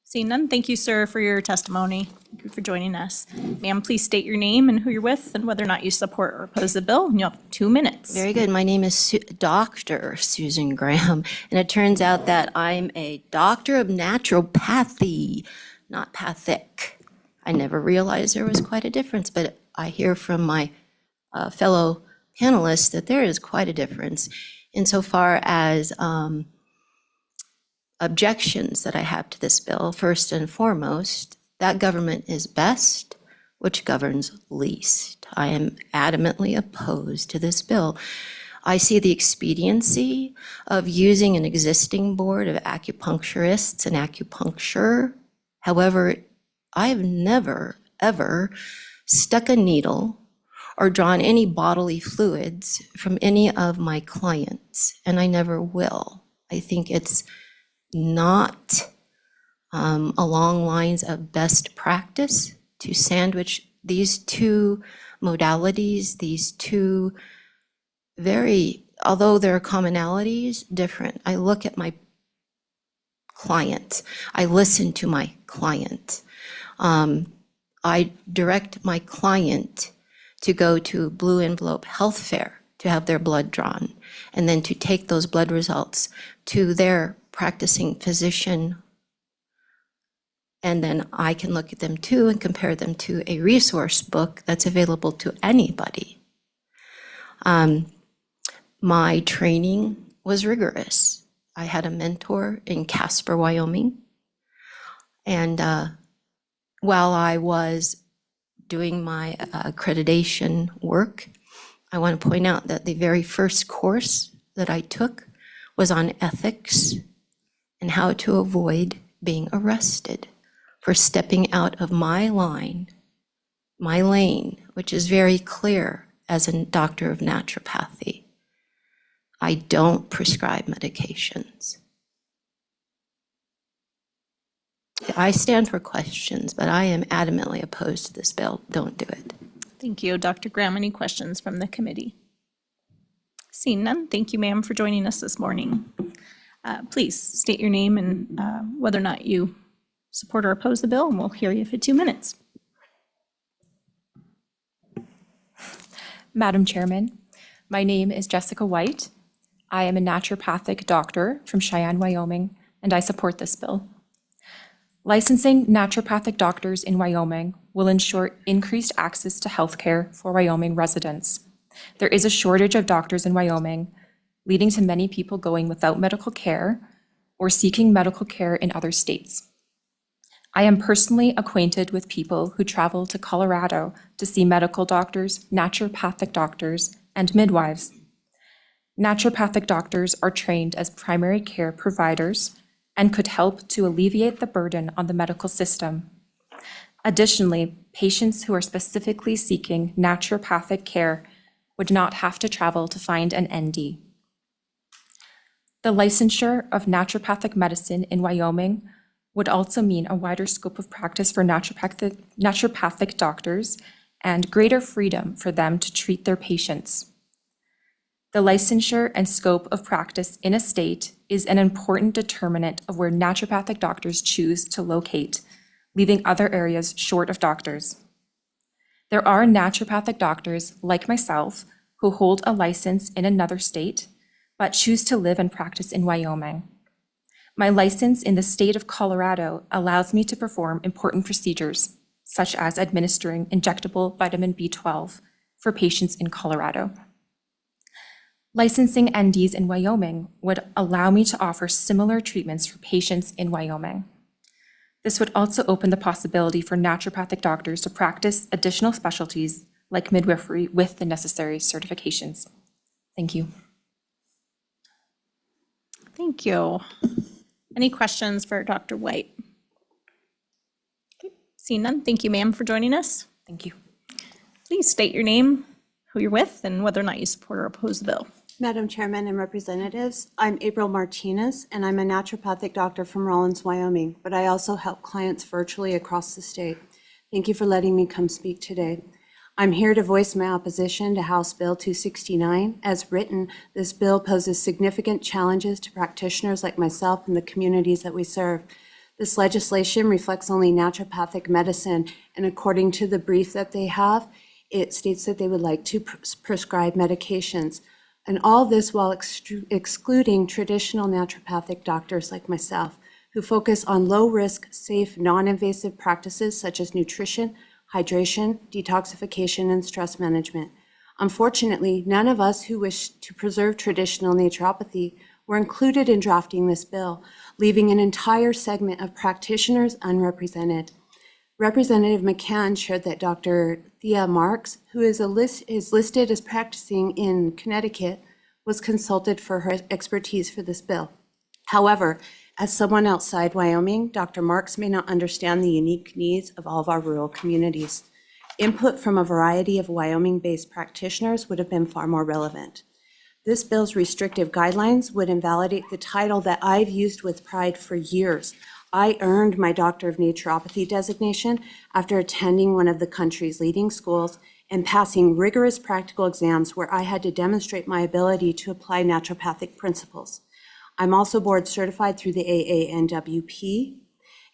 Seeing none, thank you, sir, for your testimony. Thank you for joining us. Ma'am, please state your name and who you're with and whether or not you support or oppose the bill. And you'll have 2 minutes. Very good. My name is Dr. Susan Graham, and it turns out that I'm a doctor of naturopathy, not pathic. I never realized there was quite a difference, but I hear from my fellow panelists that there is quite a difference insofar as objections that I have to this bill. First and foremost, that government is best, which governs least. I am adamantly opposed to this bill. I see the expediency of using an existing board of acupuncturists and acupuncture. However, I've never, ever stuck a needle or drawn any bodily fluids from any of my clients, and I never will. I think it's not along lines of best practice to sandwich these two modalities, these two very, although there are commonalities, different. I look at my client. I listen to my client. I direct my client to go to Blue Envelope Health Fair to have their blood drawn, and then to take those blood results to their practicing physician. And then I can look at them too and compare them to a resource book that's available to anybody. My training was rigorous. I had a mentor in Casper, Wyoming. And while I was doing my accreditation work, I want to point out that the very first course that I took was on ethics and how to avoid being arrested for stepping out of my lane, which is very clear as a doctor of naturopathy. I don't prescribe medications. I stand for questions, but I am adamantly opposed to this bill. Don't do it. Thank you, Dr. Graham. Any questions from the committee? Seeing none, thank you, ma'am, for joining us this morning. Please state your name and whether or not you support or oppose the bill, and we'll hear you for 2 minutes. Madam Chairman, my name is Jessica White. I am a naturopathic doctor from Cheyenne, Wyoming, and I support this bill. Licensing naturopathic doctors in Wyoming will ensure increased access to healthcare for Wyoming residents. There is a shortage of doctors in Wyoming, leading to many people going without medical care or seeking medical care in other states. I am personally acquainted with people who travel to Colorado to see medical doctors, naturopathic doctors, and midwives. Naturopathic doctors are trained as primary care providers and could help to alleviate the burden on the medical system. Additionally, patients who are specifically seeking naturopathic care would not have to travel to find an ND. The licensure of naturopathic medicine in Wyoming would also mean a wider scope of practice for naturopathic doctors and greater freedom for them to treat their patients. The licensure and scope of practice in a state is an important determinant of where naturopathic doctors choose to locate, leaving other areas short of doctors. There are naturopathic doctors like myself who hold a license in another state, but choose to live and practice in Wyoming. My license in the state of Colorado allows me to perform important procedures, such as administering injectable vitamin B12 for patients in Colorado. Licensing NDs in Wyoming would allow me to offer similar treatments for patients in Wyoming. This would also open the possibility for naturopathic doctors to practice additional specialties like midwifery with the necessary certifications. Thank you. Thank you. Any questions for Dr. White? Okay, seeing none, thank you, ma'am, for joining us. Thank you. Please state your name, who you're with, and whether or not you support or oppose the bill. Madam Chairman and representatives, I'm April Martinez, and I'm a naturopathic doctor from Rawlins, Wyoming, but I also help clients virtually across the state. Thank you for letting me come speak today. I'm here to voice my opposition to House Bill 269. As written, this bill poses significant challenges to practitioners like myself and the communities that we serve. This legislation reflects only naturopathic medicine, and according to the brief that they have, it states that they would like to prescribe medications. And all this while excluding traditional naturopathic doctors like myself, who focus on low-risk, safe, non-invasive practices such as nutrition, hydration, detoxification, and stress management. Unfortunately, none of us who wish to preserve traditional naturopathy were included in drafting this bill, leaving an entire segment of practitioners unrepresented. Representative McCann shared that Dr. Thea Marks, who is listed as practicing in Connecticut, was consulted for her expertise for this bill. However, as someone outside Wyoming, Dr. Marks may not understand the unique needs of all of our rural communities. Input from a variety of Wyoming-based practitioners would have been far more relevant. This bill's restrictive guidelines would invalidate the title that I've used with pride for years. I earned my Doctor of Naturopathy designation after attending one of the country's leading schools and passing rigorous practical exams where I had to demonstrate my ability to apply naturopathic principles. I'm also board certified through the AANWP,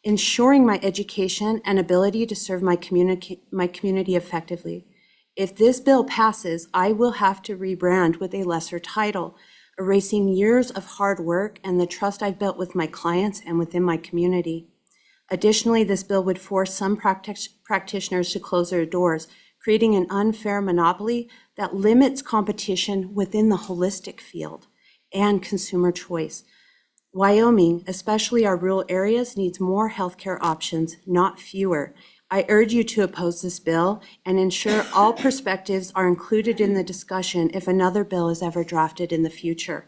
ensuring my education and ability to serve my community effectively. If this bill passes, I will have to rebrand with a lesser title, erasing years of hard work and the trust I've built with my clients and within my community. Additionally, this bill would force some practitioners to close their doors, creating an unfair monopoly that limits competition within the holistic field and consumer choice. Wyoming, especially our rural areas, needs more healthcare options, not fewer. I urge you to oppose this bill and ensure all perspectives are included in the discussion if another bill is ever drafted in the future.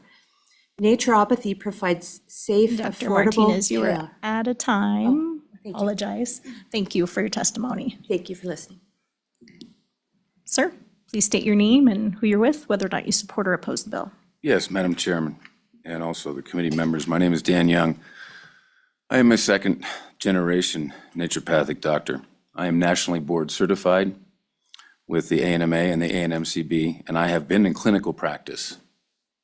Naturopathy provides safe, Dr. affordable Martinez, you were care. out of time. Thank you. Apologize. Thank you for your testimony. Thank you for listening. Sir, please state your name and who you're with, whether or not you support or oppose the bill. Yes, Madam Chairman, and also the committee members. My name is Dan Young. I am a second-generation naturopathic doctor. I am nationally board certified with the ANMA and the ANMCB, and I have been in clinical practice,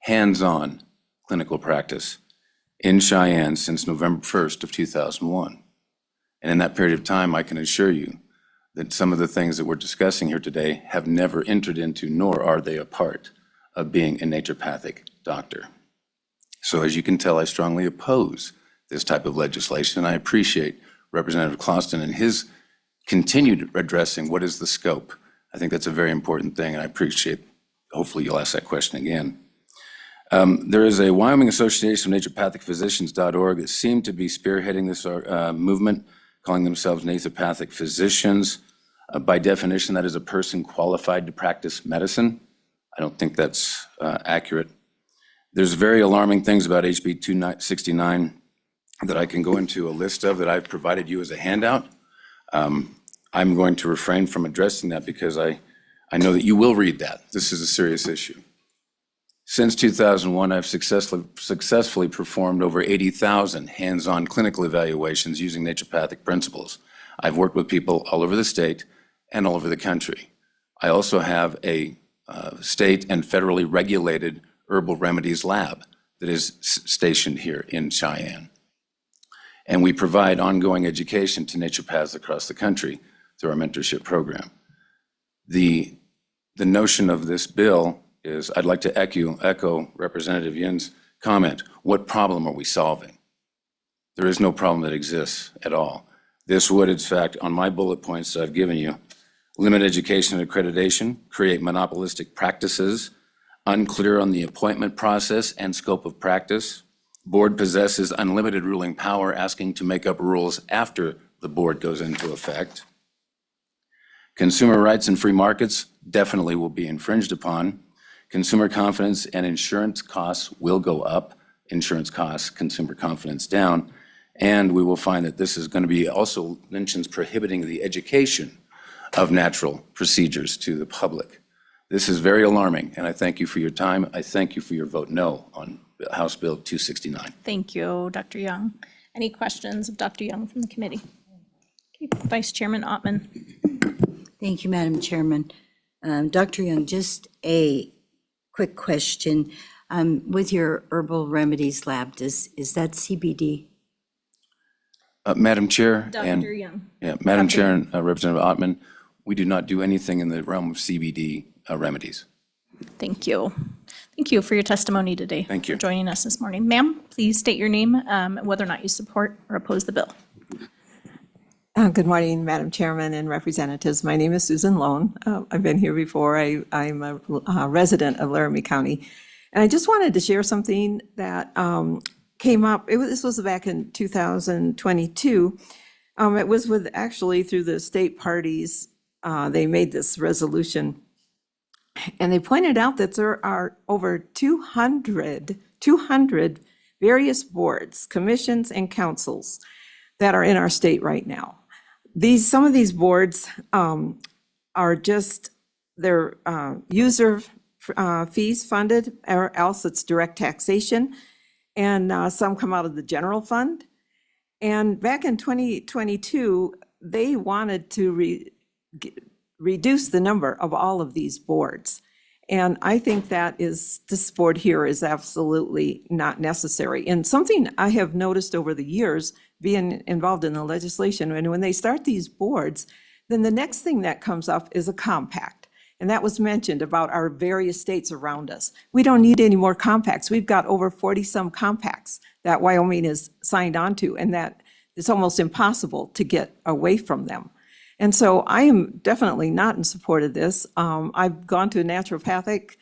hands-on clinical practice, in Cheyenne since November 1st of 2001. And in that period of time, I can assure you that some of the things that we're discussing here today have never entered into, nor are they a part of being a naturopathic doctor. So as you can tell, I strongly oppose this type of legislation, and I appreciate Representative Closton and his continued addressing what is the scope. I think that's a very important thing, and I appreciate, hopefully you'll ask that question again. There is a Wyoming Association of Naturopathic Physicians.org that seem to be spearheading this movement, calling themselves naturopathic physicians. By definition, that is a person qualified to practice medicine. I don't think that's accurate. There's very alarming things about HB 269 that I can go into a list of that I've provided you as a handout. I'm going to refrain from addressing that because I know that you will read that. This is a serious issue. Since 2001, I've successfully performed over 80,000 hands-on clinical evaluations using naturopathic principles. I've worked with people all over the state and all over the country. I also have a state and federally regulated herbal remedies lab that is stationed here in Cheyenne. And we provide ongoing education to naturopaths across the country through our mentorship program. The notion of this bill is, I'd like to echo Representative Yin's comment. What problem are we solving? There is no problem that exists at all. This would, in fact, on my bullet points that I've given you, limit education and accreditation, create monopolistic practices, unclear on the appointment process and scope of practice. Board possesses unlimited ruling power, asking to make up rules after the board goes into effect. Consumer rights and free markets definitely will be infringed upon. Consumer confidence and insurance costs will go up. Insurance costs, consumer confidence down. And we will find that this is going to be also mentions prohibiting the education of natural procedures to the public. This is very alarming, and I thank you for your time. I thank you for your vote no on House Bill 269. Thank you, Dr. Young. Any questions of Dr. Young from the committee? Okay, Vice Chairman Ottman. Thank you, Madam Chairman. Dr. Young, just a quick question. With your herbal remedies lab, is that CBD? Madam Chair and Dr. Young. Madam Chair and Representative Ottman, we do not do anything in the realm of CBD remedies. Thank you. Thank you for your testimony today. Thank you. For joining us this morning. Ma'am, please state your name, whether or not you support or oppose the bill. Good morning, Madam Chairman and representatives. My name is Susan Lone. I've been here before. I'm a resident of Laramie County. And I just wanted to share something that came up. This was back in 2022. It was actually through the state parties. They made this resolution. And they pointed out that there are over 200 various boards, commissions, and councils that are in our state right now. Some of these boards are just, they're user fees funded, or else it's direct taxation, and some come out of the general fund. And back in 2022, they wanted to reduce the number of all of these boards. And I think that this board here is absolutely not necessary. And something I have noticed over the years, being involved in the legislation, and when they start these boards, then the next thing that comes up is a compact. And that was mentioned about our various states around us. We don't need any more compacts. We've got over 40-some compacts that Wyoming is signed on to, and that it's almost impossible to get away from them. And so I am definitely not in support of this. I've gone to naturopathic,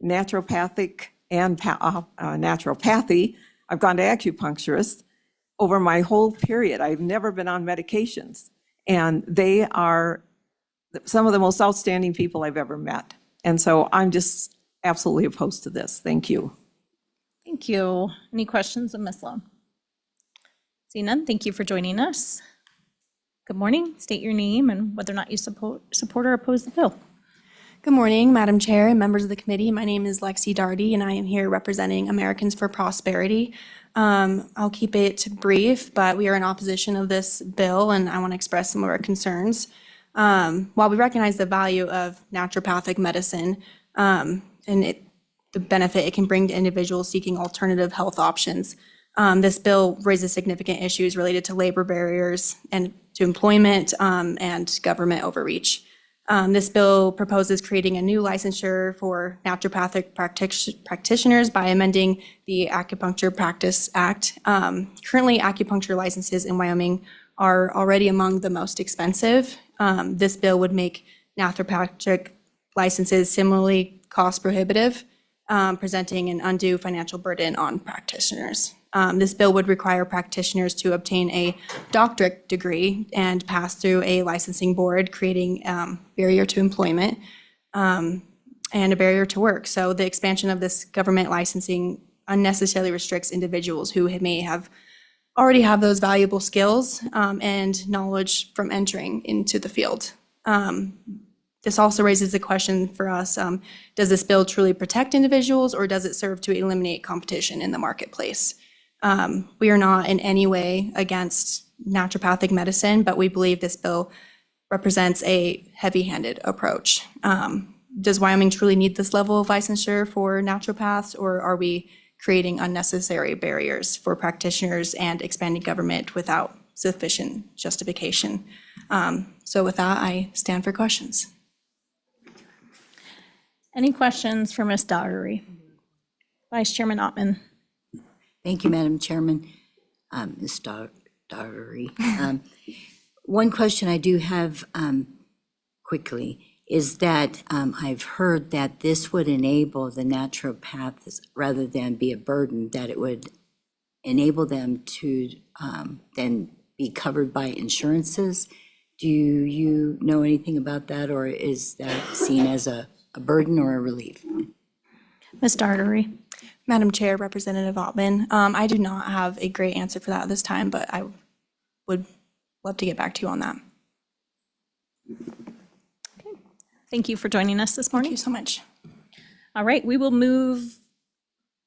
and naturopathy. I've gone to acupuncturists over my whole period. I've never been on medications. And they are some of the most outstanding people I've ever met. And so I'm just absolutely opposed to this. Thank you. Thank you. Any questions of Ms. Lone? Seeing none, thank you for joining us. Good morning. State your name and whether or not you support or oppose the bill. Good morning, Madam Chair and members of the committee. My name is Lexi Darty, and I am here representing Americans for Prosperity. I'll keep it brief, but we are in opposition of this bill, and I want to express some of our concerns. While we recognize the value of naturopathic medicine and the benefit it can bring to individuals seeking alternative health options, this bill raises significant issues related to labor barriers and to employment and government overreach. This bill proposes creating a new licensure for naturopathic practitioners by amending the Acupuncture Practice Act. Currently, acupuncture licenses in Wyoming are already among the most expensive. This bill would make naturopathic licenses similarly cost prohibitive, presenting an undue financial burden on practitioners. This bill would require practitioners to obtain a doctorate degree and pass through a licensing board, creating barrier to employment and a barrier to work. So the expansion of this government licensing unnecessarily restricts individuals who may already have those valuable skills and knowledge from entering into the field. This also raises the question for us, does this bill truly protect individuals, or does it serve to eliminate competition in the marketplace? We are not in any way against naturopathic medicine, but we believe this bill represents a heavy-handed approach. Does Wyoming truly need this level of licensure for naturopaths, or are we creating unnecessary barriers for practitioners and expanding government without sufficient justification? So with that, I stand for questions. Any questions for Ms. Daugherty? Vice Chairman Ottman. Thank you, Madam Chairman. Ms. Daugherty. One question I do have quickly is that I've heard that this would enable the naturopaths, rather than be a burden, that it would enable them to then be covered by insurances. Do you know anything about that, or is that seen as a burden or a relief? Ms. Daugherty. Madam Chair, Representative Ottman, I do not have a great answer for that at this time, but I would love to get back to you on that. Thank you for joining us this morning. Thank you so much. All right, we will move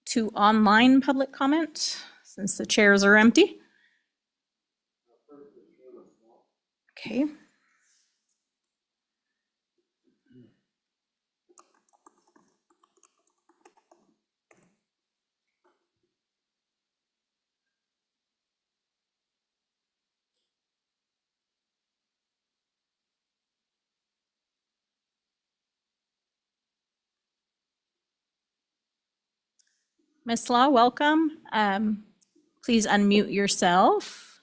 to online public comment since the chairs are empty. Okay. Ms. Law, welcome. Please unmute yourself.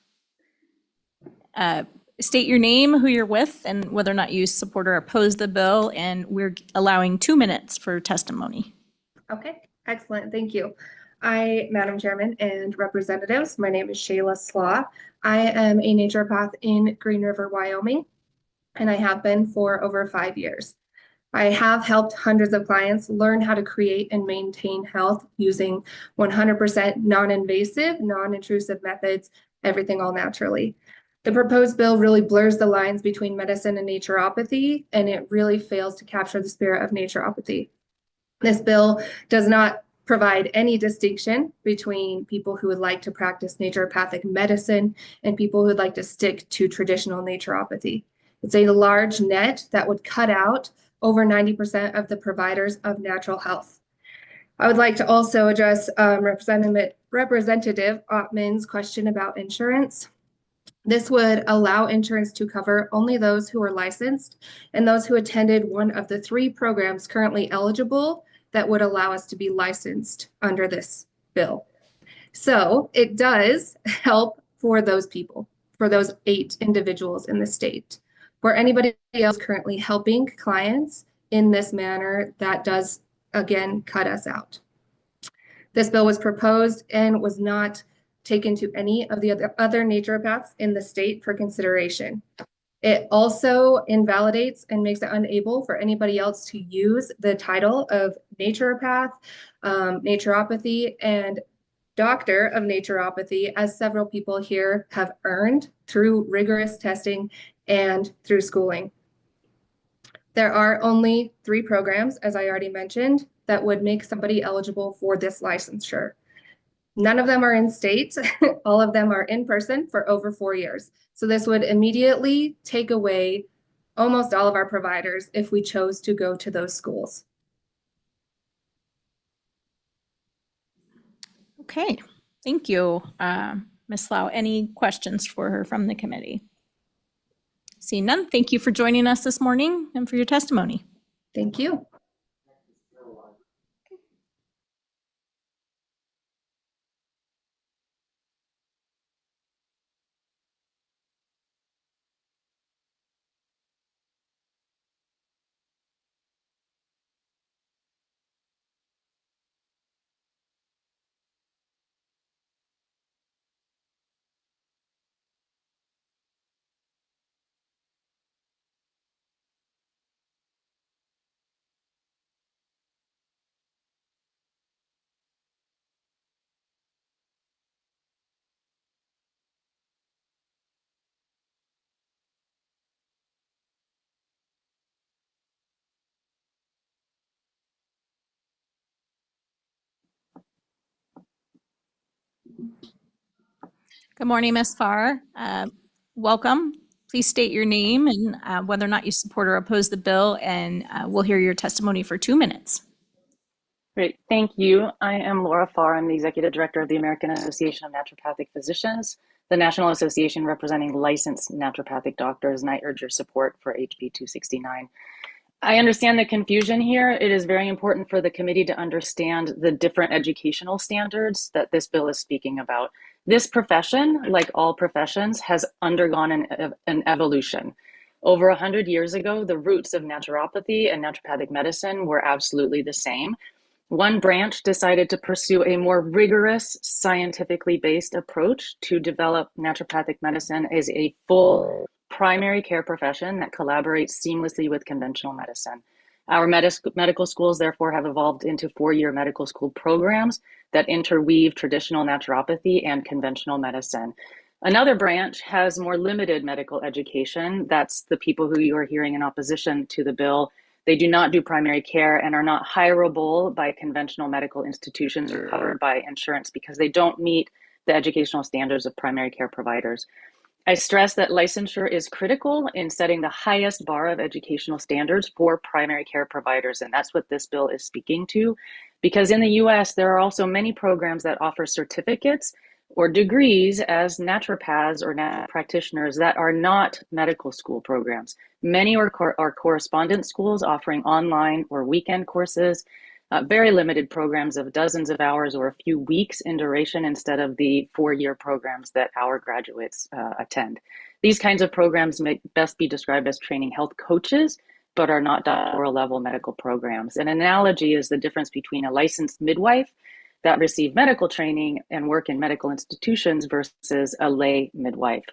State your name, who you're with, and whether or not you support or oppose the bill, and we're allowing 2 minutes for testimony. Okay, excellent. Thank you. Madam Chairman and representatives, my name is Shayla Slaw. I am a naturopath in Green River, Wyoming, and I have been for over 5 years. I have helped hundreds of clients learn how to create and maintain health using 100% non-invasive, non-intrusive methods, everything all naturally. The proposed bill really blurs the lines between medicine and naturopathy, and it really fails to capture the spirit of naturopathy. This bill does not provide any distinction between people who would like to practice naturopathic medicine and people who would like to stick to traditional naturopathy. It's a large net that would cut out over 90% of the providers of natural health. I would like to also address Representative Ottman's question about insurance. This would allow insurance to cover only those who are licensed and those who attended one of the 3 programs currently eligible that would allow us to be licensed under this bill. So it does help for those people, for those 8 individuals in the state. For anybody else currently helping clients in this manner, that does, again, cut us out. This bill was proposed and was not taken to any of the other naturopaths in the state for consideration. It also invalidates and makes it unable for anybody else to use the title of naturopath, naturopathy, and doctor of naturopathy, as several people here have earned through rigorous testing and through schooling. There are only 3 programs, as I already mentioned, that would make somebody eligible for this licensure. None of them are in state. All of them are in person for over 4 years. So this would immediately take away almost all of our providers if we chose to go to those schools. Okay, thank you, Ms. Lau. Any questions for her from the committee? Seeing none, thank you for joining us this morning and for your testimony. Thank you. Good morning, Ms. Farr. Welcome. Please state your name and whether or not you support or oppose the bill, and we'll hear your testimony for 2 minutes. Great, thank you. I am Laura Farr. I'm the Executive Director of the American Association of Naturopathic Physicians, the national association representing licensed naturopathic doctors, and I urge your support for HB 269. I understand the confusion here. It is very important for the committee to understand the different educational standards that this bill is speaking about. This profession, like all professions, has undergone an evolution. Over 100 years ago, the roots of naturopathy and naturopathic medicine were absolutely the same. One branch decided to pursue a more rigorous, scientifically based approach to develop naturopathic medicine as a full primary care profession that collaborates seamlessly with conventional medicine. Our medical schools, therefore, have evolved into 4-year medical school programs that interweave traditional naturopathy and conventional medicine. Another branch has more limited medical education. That's the people who you are hearing in opposition to the bill. They do not do primary care and are not hireable by conventional medical institutions or covered by insurance because they don't meet the educational standards of primary care providers. I stress that licensure is critical in setting the highest bar of educational standards for primary care providers, and that's what this bill is speaking to. Because in the US, there are also many programs that offer certificates or degrees as naturopaths or practitioners that are not medical school programs. Many are correspondence schools offering online or weekend courses, very limited programs of dozens of hours or a few weeks in duration instead of the 4-year programs that our graduates attend. These kinds of programs may best be described as training health coaches, but are not doctoral level medical programs. An analogy is the difference between a licensed midwife that receive medical training and work in medical institutions versus a lay midwife.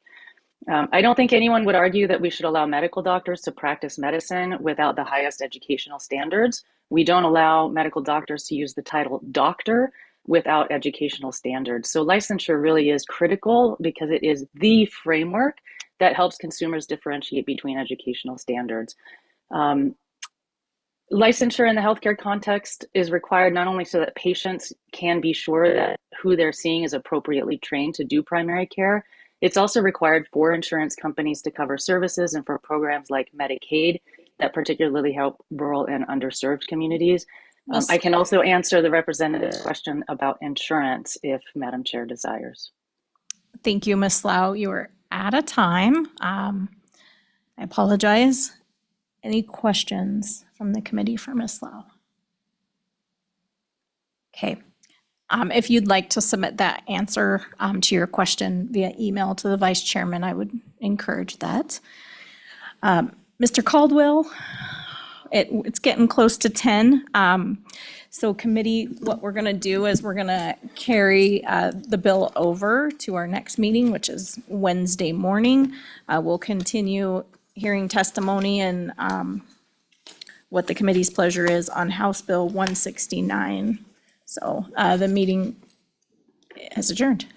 I don't think anyone would argue that we should allow medical doctors to practice medicine without the highest educational standards. We don't allow medical doctors to use the title doctor without educational standards. So licensure really is critical because it is the framework that helps consumers differentiate between educational standards. Licensure in the healthcare context is required not only so that patients can be sure that who they're seeing is appropriately trained to do primary care, it's also required for insurance companies to cover services and for programs like Medicaid that particularly help rural and underserved communities. I can also answer the representative's question about insurance if Madam Chair desires. Thank you, Ms. Lau. You are out of time. I apologize. Any questions from the committee for Ms. Lau? Okay. If you'd like to submit that answer to your question via email to the vice chairman, I would encourage that. Mr. Caldwell, it's getting close to 10. So committee, what we're going to do is we're going to carry the bill over to our next meeting, which is Wednesday morning. We'll continue hearing testimony and what the committee's pleasure is on House Bill 169. So the meeting is adjourned.